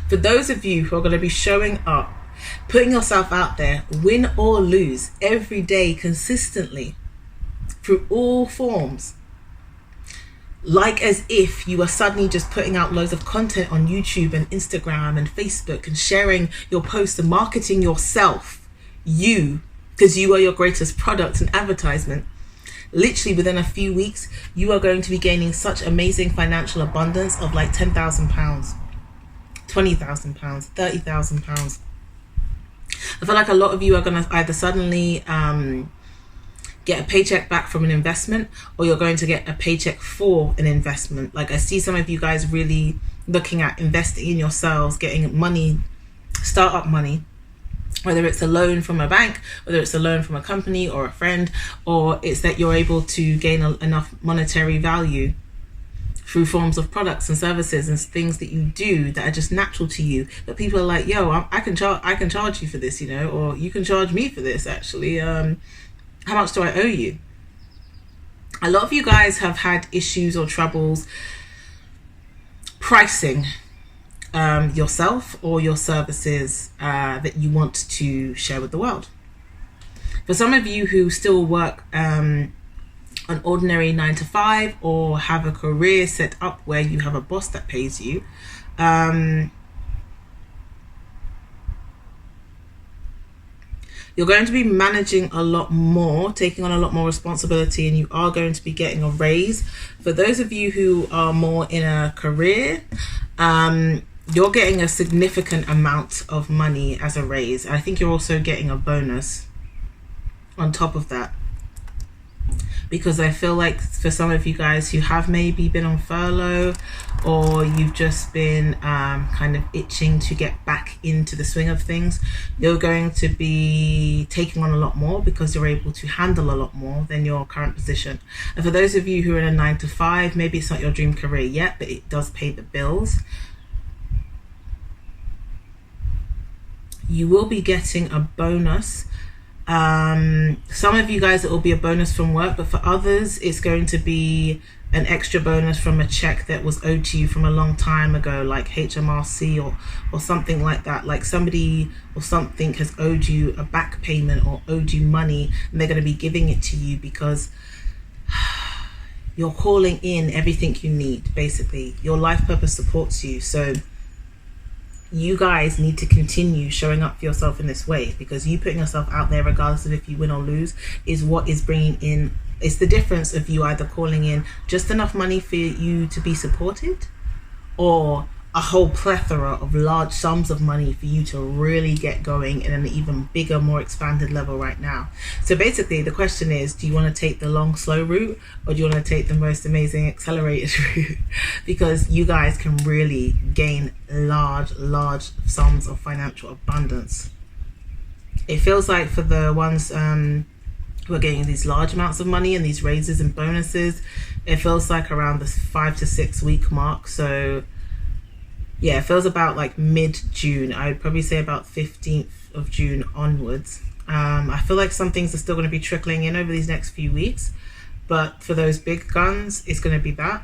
For those of you who are going to be showing up, putting yourself out there, win or lose, every day consistently, through all forms, like as if you are suddenly just putting out loads of content on YouTube and Instagram and Facebook and sharing your posts and marketing yourself, you, because you are your greatest product and advertisement. Literally within a few weeks, you are going to be gaining such amazing financial abundance of like £10,000, £20,000, £30,000. I feel like a lot of you are going to either suddenly get a paycheck back from an investment, or you're going to get a paycheck for an investment. Like I see some of you guys really looking at investing in yourselves, getting money, startup money, whether it's a loan from a bank, whether it's a loan from a company or a friend, or it's that you're able to gain enough monetary value through forms of products and services and things that you do that are just natural to you, that people are like, yo, I can charge you for this, you know, or you can charge me for this actually. How much do I owe you? A lot of you guys have had issues or troubles pricing yourself or your services that you want to share with the world. For some of you who still work an ordinary 9 to 5 or have a career set up where you have a boss that pays you, you're going to be managing a lot more, taking on a lot more responsibility, and you are going to be getting a raise. For those of you who are more in a career, you're getting a significant amount of money as a raise. I think you're also getting a bonus on top of that, because I feel like for some of you guys who have maybe been on furlough, or you've just been kind of itching to get back into the swing of things, you're going to be taking on a lot more because you're able to handle a lot more than your current position. And for those of you who are in a 9 to 5, maybe it's not your dream career yet, but it does pay the bills, you will be getting a bonus. Some of you guys, it will be a bonus from work, but for others it's going to be an extra bonus from a check that was owed to you from a long time ago, like HMRC or something like that. Like somebody or something has owed you a back payment or owed you money, and they're going to be giving it to you because you're calling in everything you need. Basically, your life purpose supports you. So you guys need to continue showing up for yourself in this way, because you putting yourself out there, regardless of if you win or lose, is what is bringing in. It's the difference of you either calling in just enough money for you to be supported, or a whole plethora of large sums of money for you to really get going in an even bigger, more expanded level right now. So basically the question is, do you want to take the long, slow route, or do you want to take the most amazing accelerated route? Because you guys can really gain large sums of financial abundance. It feels like for the ones who are getting these large amounts of money and these raises and bonuses, it feels like around the 5 to 6 week mark. So yeah, it feels about like mid-June. I would probably say about 15th of June onwards. I feel like some things are still going to be trickling in over these next few weeks, but for those big guns, it's going to be that.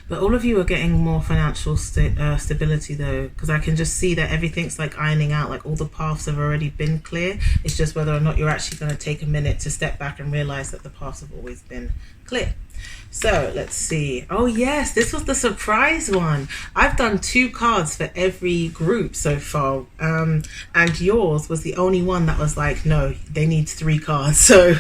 But all of you are getting more financial stability though, because I can just see that everything's like ironing out, like all the paths have already been clear. It's just whether or not you're actually going to take a minute to step back and realize that the paths have always been clear. So let's see. Oh yes, this was the surprise one. I've done 2 cards for every group so far, and yours was the only one that was like, no, they need 3 cards. So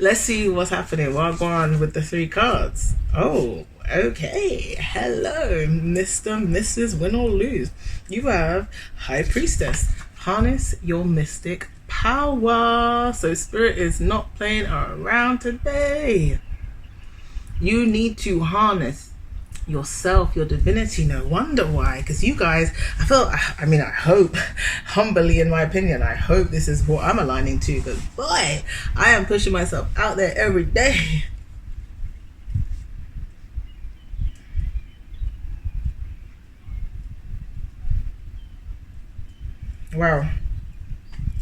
let's see what's happening. Well, I'll go on with the 3 cards. Oh, okay. Hello, Mr. Mrs. Win or Lose. You have High Priestess. Harness your mystic power. So Spirit is not playing around today. You need to harness yourself, your divinity. No wonder why, because you guys, I hope, humbly in my opinion, I hope this is what I'm aligning to, because boy, I am pushing myself out there every day. Wow.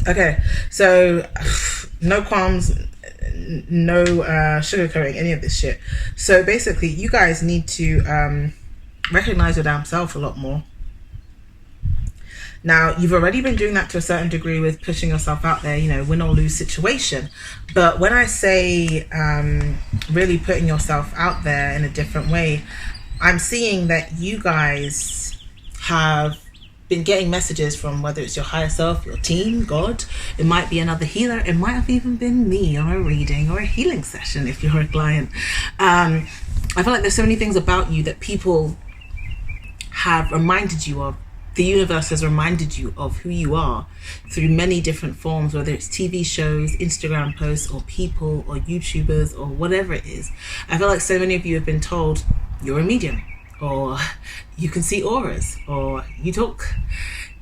Okay, so no qualms, no sugarcoating any of this shit. So basically you guys need to recognize your damn self a lot more. Now, you've already been doing that to a certain degree with pushing yourself out there, you know, win or lose situation. But when I say really putting yourself out there in a different way, I'm seeing that you guys have been getting messages from, whether it's your higher self, your team, God, it might be another healer, it might have even been me on a reading or a healing session if you're a client. I feel like there's so many things about you that people have reminded you of. The universe has reminded you of who you are through many different forms, whether it's TV shows, Instagram posts, or people, or YouTubers, or whatever it is. I feel like so many of you have been told you're a medium, or you can see auras, or you talk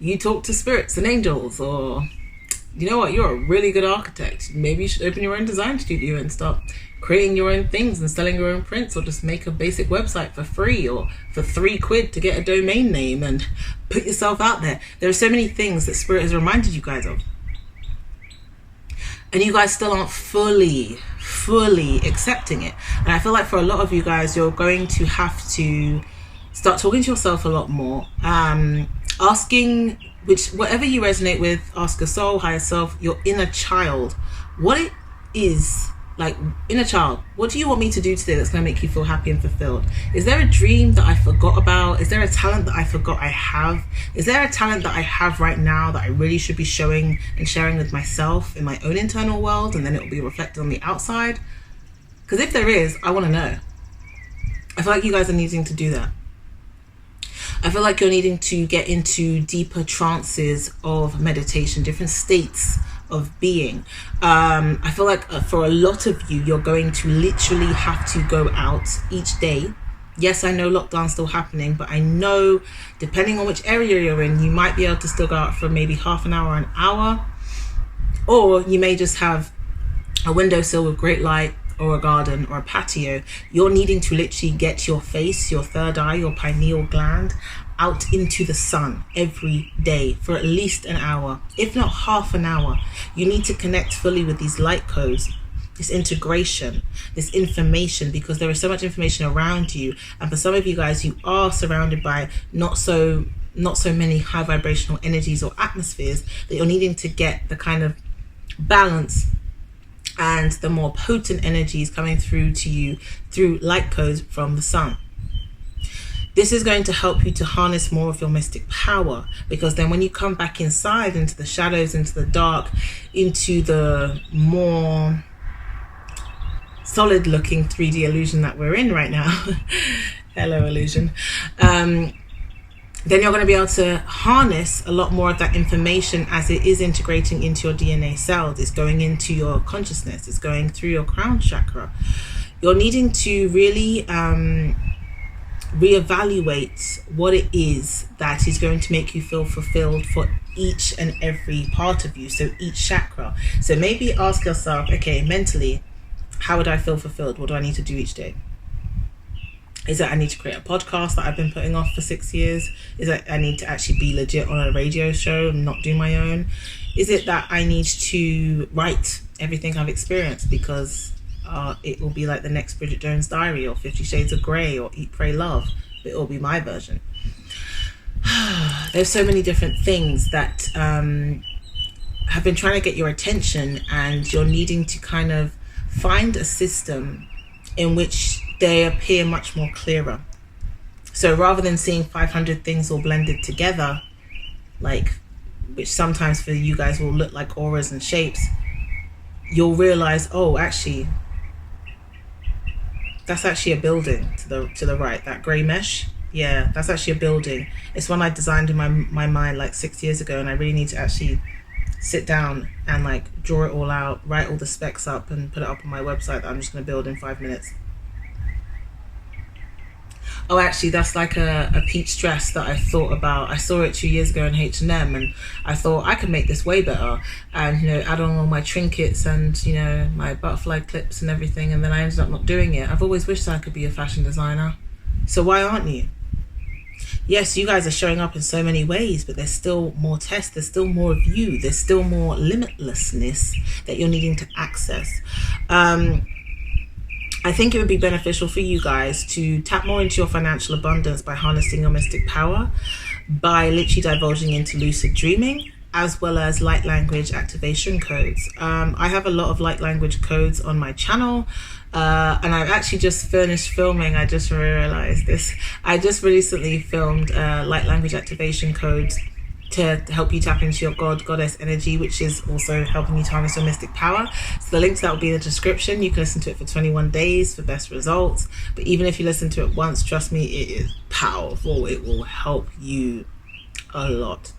to spirits and angels, or you know what, you're a really good architect. Maybe you should open your own design studio and start creating your own things and selling your own prints, or just make a basic website for free or for £3 to get a domain name and put yourself out there. There are so many things that Spirit has reminded you guys of. and you guys still aren't fully accepting it. And I feel like for a lot of you guys, you're going to have to start talking to yourself a lot more, asking, whatever you resonate with, ask your soul, higher self, your inner child, what it is. Like, inner child, what do you want me to do today that's going to make you feel happy and fulfilled? Is there a dream that I forgot about? Is there a talent that I forgot I have? Is there a talent that I have right now that I really should be showing and sharing with myself in my own internal world, and then it will be reflected on the outside? Because if there is, I want to know. I feel like you guys are needing to do that. I feel like you're needing to get into deeper trances of meditation, different states of being. I feel like for a lot of you, you're going to literally have to go out each day. Yes, I know lockdown's still happening, but I know depending on which area you're in, you might be able to still go out for maybe half an hour, an hour, or you may just have a windowsill with great light, or a garden, or a patio. You're needing to literally get your face, your third eye, your pineal gland out into the sun every day for at least an hour, if not half an hour. You need to connect fully with these light codes, this integration, this information, because there is so much information around you. And for some of you guys, you are surrounded by not so many high vibrational energies or atmospheres, that you're needing to get the kind of balance and the more potent energies coming through to you through light codes from the sun. This is going to help you to harness more of your mystic power, because then when you come back inside, into the shadows, into the dark, into the more solid looking 3D illusion that we're in right now, hello illusion, then you're going to be able to harness a lot more of that information as it is integrating into your DNA cells. It's going into your consciousness. It's going through your crown chakra. You're needing to really reevaluate what it is that is going to make you feel fulfilled for each and every part of you. So each chakra. So maybe ask yourself, okay, mentally, how would I feel fulfilled? What do I need to do each day? Is it I need to create a podcast that I've been putting off for 6 years? Is it I need to actually be legit on a radio show and not do my own? Is it that I need to write everything I've experienced because it will be like the next Bridget Jones' Diary, or 50 Shades of Grey, or Eat, Pray, Love, but it will be my version. There's so many different things that have been trying to get your attention, and you're needing to kind of find a system in which they appear much more clearer. So rather than seeing 500 things all blended together, like, which sometimes for you guys will look like auras and shapes, you'll realize, oh, actually, that's actually a building to the right, that grey mesh. Yeah, that's actually a building. It's one I designed in my mind like 6 years ago, and I really need to actually sit down and like draw it all out, write all the specs up, and put it up on my website that I'm just going to build in 5 minutes. Oh, actually, that's like a peach dress that I thought about. I saw it 2 years ago in H&M, and I thought I could make this way better, and, you know, add on all my trinkets and, you know, my butterfly clips and everything, and then I ended up not doing it. I've always wished I could be a fashion designer. So why aren't you? Yes, you guys are showing up in so many ways, but there's still more tests, there's still more of you, there's still more limitlessness that you're needing to access. I think it would be beneficial for you guys to tap more into your financial abundance by harnessing your mystic power, by literally divulging into lucid dreaming, as well as light language activation codes. I have a lot of light language codes on my channel, and I've actually just finished filming. I just realized this. I just recently filmed light language activation codes to help you tap into your goddess energy, which is also helping you to harness your mystic power. So the link to that will be in the description. You can listen to it for 21 days for best results. But even if you listen to it once, trust me, it is powerful. It will help you a lot.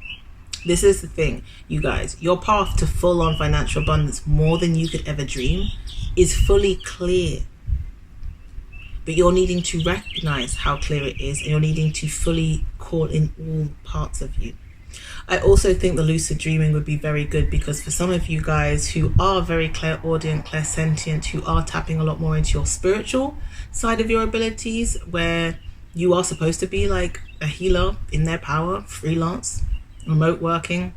This is the thing, you guys. Your path to full-on financial abundance, more than you could ever dream, is fully clear. But you're needing to recognize how clear it is, and you're needing to fully call in all parts of you. I also think the lucid dreaming would be very good, because for some of you guys who are very clairaudient, clairsentient, who are tapping a lot more into your spiritual side of your abilities, where you are supposed to be like a healer in their power, freelance, remote working,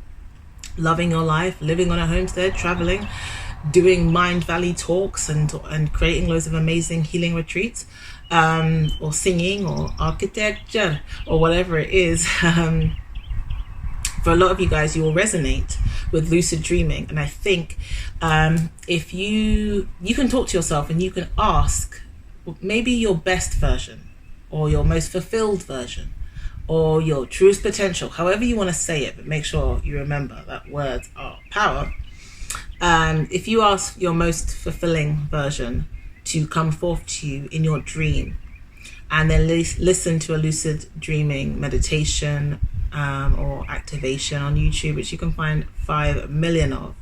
loving your life, living on a homestead, traveling, doing Mind Valley talks and creating loads of amazing healing retreats, or singing or architecture or whatever it is. For a lot of you guys, you will resonate with lucid dreaming. And I think if you can talk to yourself and you can ask maybe your best version or your most fulfilled version or your truest potential, however you want to say it, but make sure you remember that words are power. If you ask your most fulfilling version to come forth to you in your dream, and then listen to a lucid dreaming meditation or activation on YouTube, which you can find 5 million of,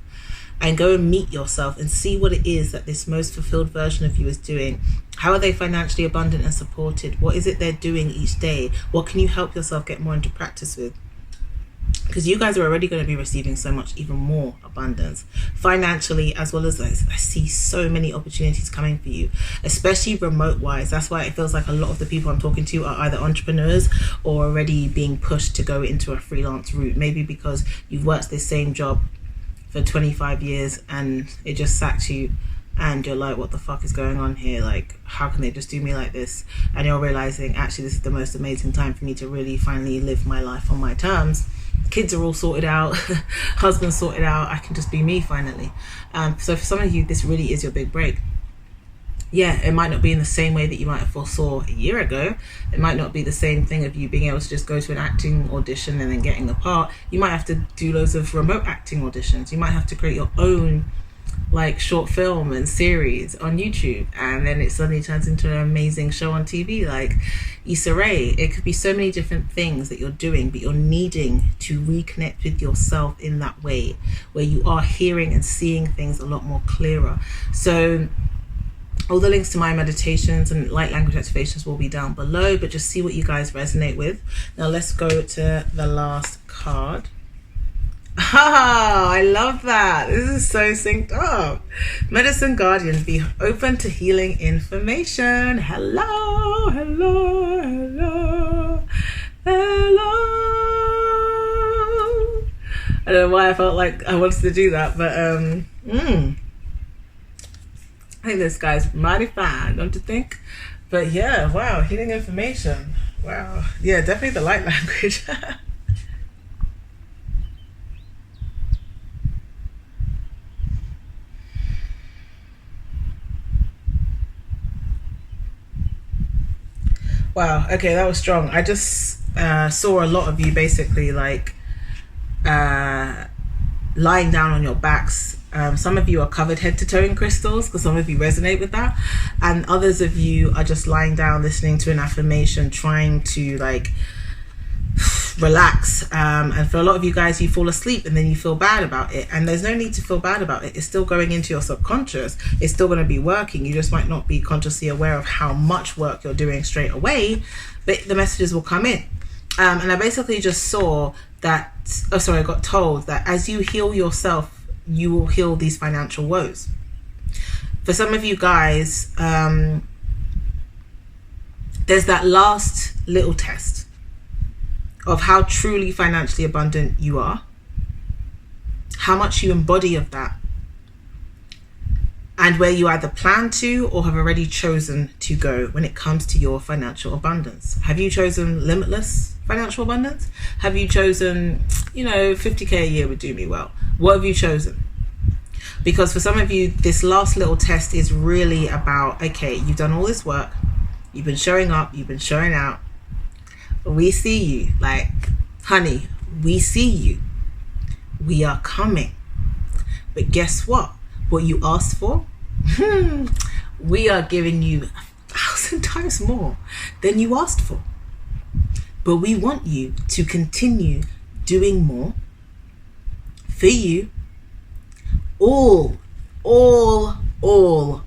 and go and meet yourself and see what it is that this most fulfilled version of you is doing. How are they financially abundant and supported? What is it they're doing each day? What can you help yourself get more into practice with? Because you guys are already going to be receiving so much even more abundance financially, as well as I see so many opportunities coming for you, especially remote wise. That's why it feels like a lot of the people I'm talking to are either entrepreneurs or already being pushed to go into a freelance route, maybe because you've worked the same job for 25 years and it just sacked you and you're like, what the fuck is going on here? Like, how can they just do me like this? And you're realizing, actually, this is the most amazing time for me to really finally live my life on my terms. Kids are all sorted out, husband's sorted out, I can just be me finally. So for some of you, this really is your big break. Yeah, it might not be in the same way that you might have foresaw a year ago. It might not be the same thing of you being able to just go to an acting audition and then getting the part. You might have to do loads of remote acting auditions. You might have to create your own like short film and series on YouTube, and then it suddenly turns into an amazing show on TV like Issa Rae. It could be so many different things that you're doing, but you're needing to reconnect with yourself in that way where you are hearing and seeing things a lot more clearer. So all the links to my meditations and light language activations will be down below, but just see what you guys resonate with. Now let's go to the last card. Ah, I love that. This is so synced up. Medicine Guardian, be open to healing information. Hello, hello, hello, hello. I don't know why I felt like I wanted to do that, but I think this guy's mighty fine, don't you think? But yeah, wow, healing information. Wow. Yeah, definitely the light language. Wow, okay, that was strong. I just saw a lot of you basically like lying down on your backs. Some of you are covered head to toe in crystals because some of you resonate with that, and others of you are just lying down listening to an affirmation, trying to like relax, and for a lot of you guys, you fall asleep and then you feel bad about it, and there's no need to feel bad about it. It's still going into your subconscious. It's still going to be working. You just might not be consciously aware of how much work you're doing straight away, but the messages will come in. And I basically just saw that, I got told that as you heal yourself, you will heal these financial woes. For some of you guys, there's that last little test of how truly financially abundant you are, how much you embody of that, and where you either plan to or have already chosen to go when it comes to your financial abundance. Have you chosen limitless financial abundance? Have you chosen, 50K a year would do me well? What have you chosen? Because for some of you, this last little test is really about, okay, you've done all this work, you've been showing up, you've been showing out, we see you, like, honey, we see you, we are coming. But guess what you asked for, we are giving you 1,000 times more than you asked for. But we want you to continue doing more for you, all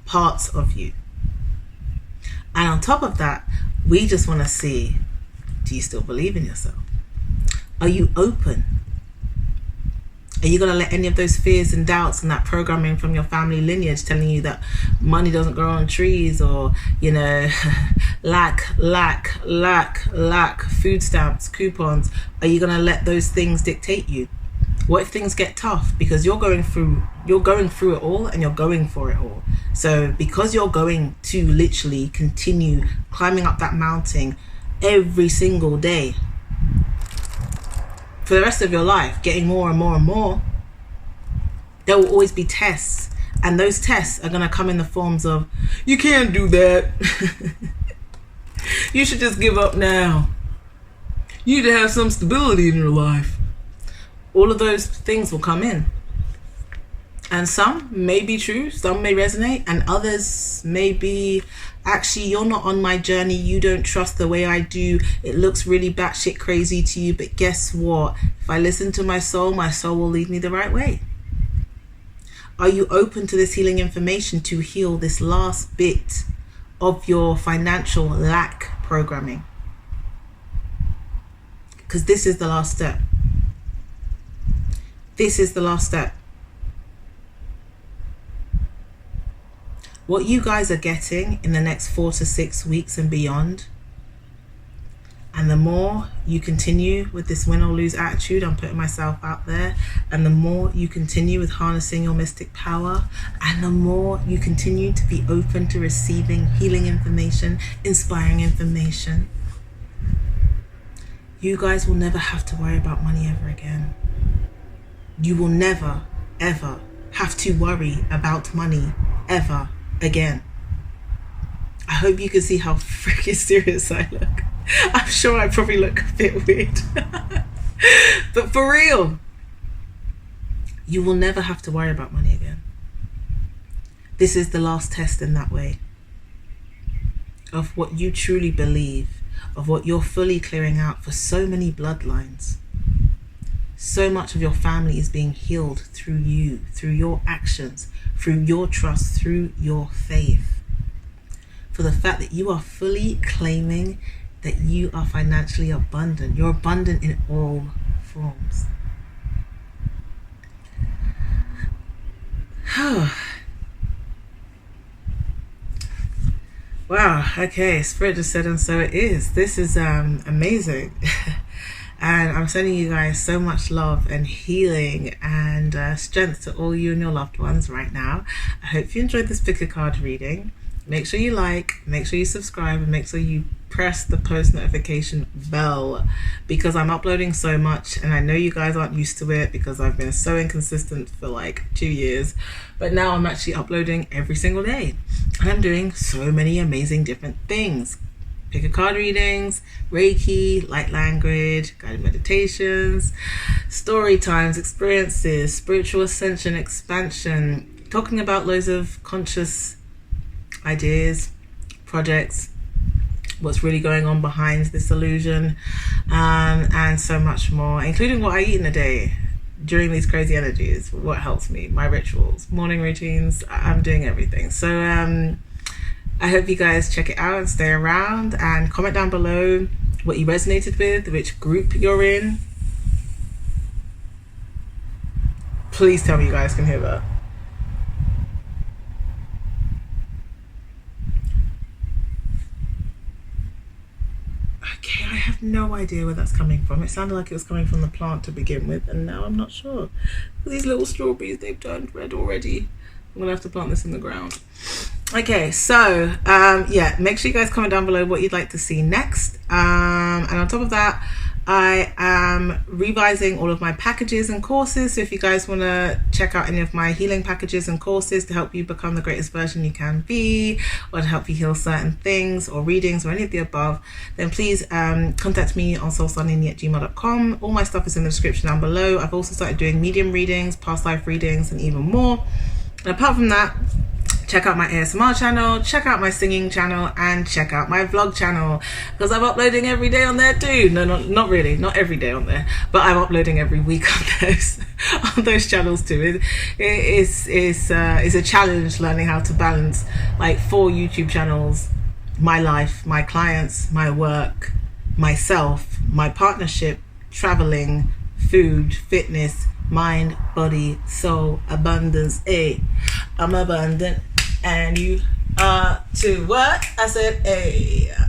parts of you. And on top of that, we just want to see, do you still believe in yourself? Are you open? Are you going to let any of those fears and doubts and that programming from your family lineage telling you that money doesn't grow on trees, or, lack, food stamps, coupons, are you going to let those things dictate you? What if things get tough? Because you're going through it all, and you're going for it all. So because you're going to literally continue climbing up that mountain every single day for the rest of your life, getting more and more and more, there will always be tests. And those tests are going to come in the forms of, you can't do that. You should just give up now. You need to have some stability in your life. All of those things will come in. And some may be true, some may resonate, and others may be, actually, you're not on my journey, you don't trust the way I do, it looks really batshit crazy to you, but guess what? If I listen to my soul will lead me the right way. Are you open to this healing information to heal this last bit of your financial lack programming? Because this is the last step. This is the last step. What you guys are getting in the next 4 to 6 weeks and beyond, and the more you continue with this win or lose attitude, I'm putting myself out there, and the more you continue with harnessing your mystic power, and the more you continue to be open to receiving healing information, inspiring information, you guys will never have to worry about money ever again. You will never, ever have to worry about money ever again. I hope you can see how freaking serious I look. I'm sure I probably look a bit weird. But for real, you will never have to worry about money again. This is the last test in that way of what you truly believe, of what you're fully clearing out for so many bloodlines. So much of your family is being healed through you, through your actions, through your trust, through your faith. For the fact that you are fully claiming that you are financially abundant. You're abundant in all forms. Wow, okay, Spirit just said, and so it is. This is amazing. And I'm sending you guys so much love and healing and strength to all you and your loved ones right now. I hope you enjoyed this pick a card reading. Make sure you like, make sure you subscribe, and make sure you press the post notification bell, because I'm uploading so much and I know you guys aren't used to it because I've been so inconsistent for like 2 years, but now I'm actually uploading every single day and I'm doing so many amazing different things. Pick a card readings, Reiki, light language, guided meditations, story times, experiences, spiritual ascension, expansion, talking about loads of conscious ideas, projects, what's really going on behind this illusion, and so much more, including what I eat in a day during these crazy energies, what helps me, my rituals, morning routines. I'm doing everything. So I hope you guys check it out and stay around, and comment down below what you resonated with, which group you're in. Please tell me you guys can hear that. Okay, I have no idea where that's coming from. It sounded like it was coming from the plant to begin with, and now I'm not sure. These little strawberries, they've turned red already. I'm gonna have to plant this in the ground. Okay, so yeah, make sure you guys comment down below what you'd like to see next. And on top of that, I am revising all of my packages and courses. So if you guys want to check out any of my healing packages and courses to help you become the greatest version you can be, or to help you heal certain things or readings or any of the above, then please contact me on soulstardivinefeminine@gmail.com. All my stuff is in the description down below. I've also started doing medium readings, past life readings, and even more. And apart from that, check out my ASMR channel, check out my singing channel, and check out my vlog channel, because I'm uploading every day on there too. No, not really, not every day on there, but I'm uploading every week on those channels too. It's a challenge learning how to balance like 4 YouTube channels, my life, my clients, my work, myself, my partnership, traveling, food, fitness, mind, body, soul, abundance. I'm abundant and you are too. What? I said,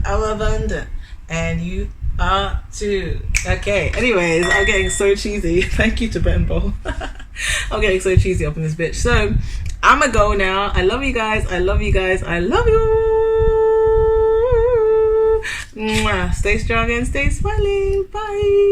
I'm abundant and you R2. Okay, anyways, I'm getting so cheesy. Thank you to Ben Bowl. I'm getting so cheesy up in this bitch. So I'ma go now. I love you guys. I love you guys. I love you. Mwah. Stay strong and stay smiling. Bye.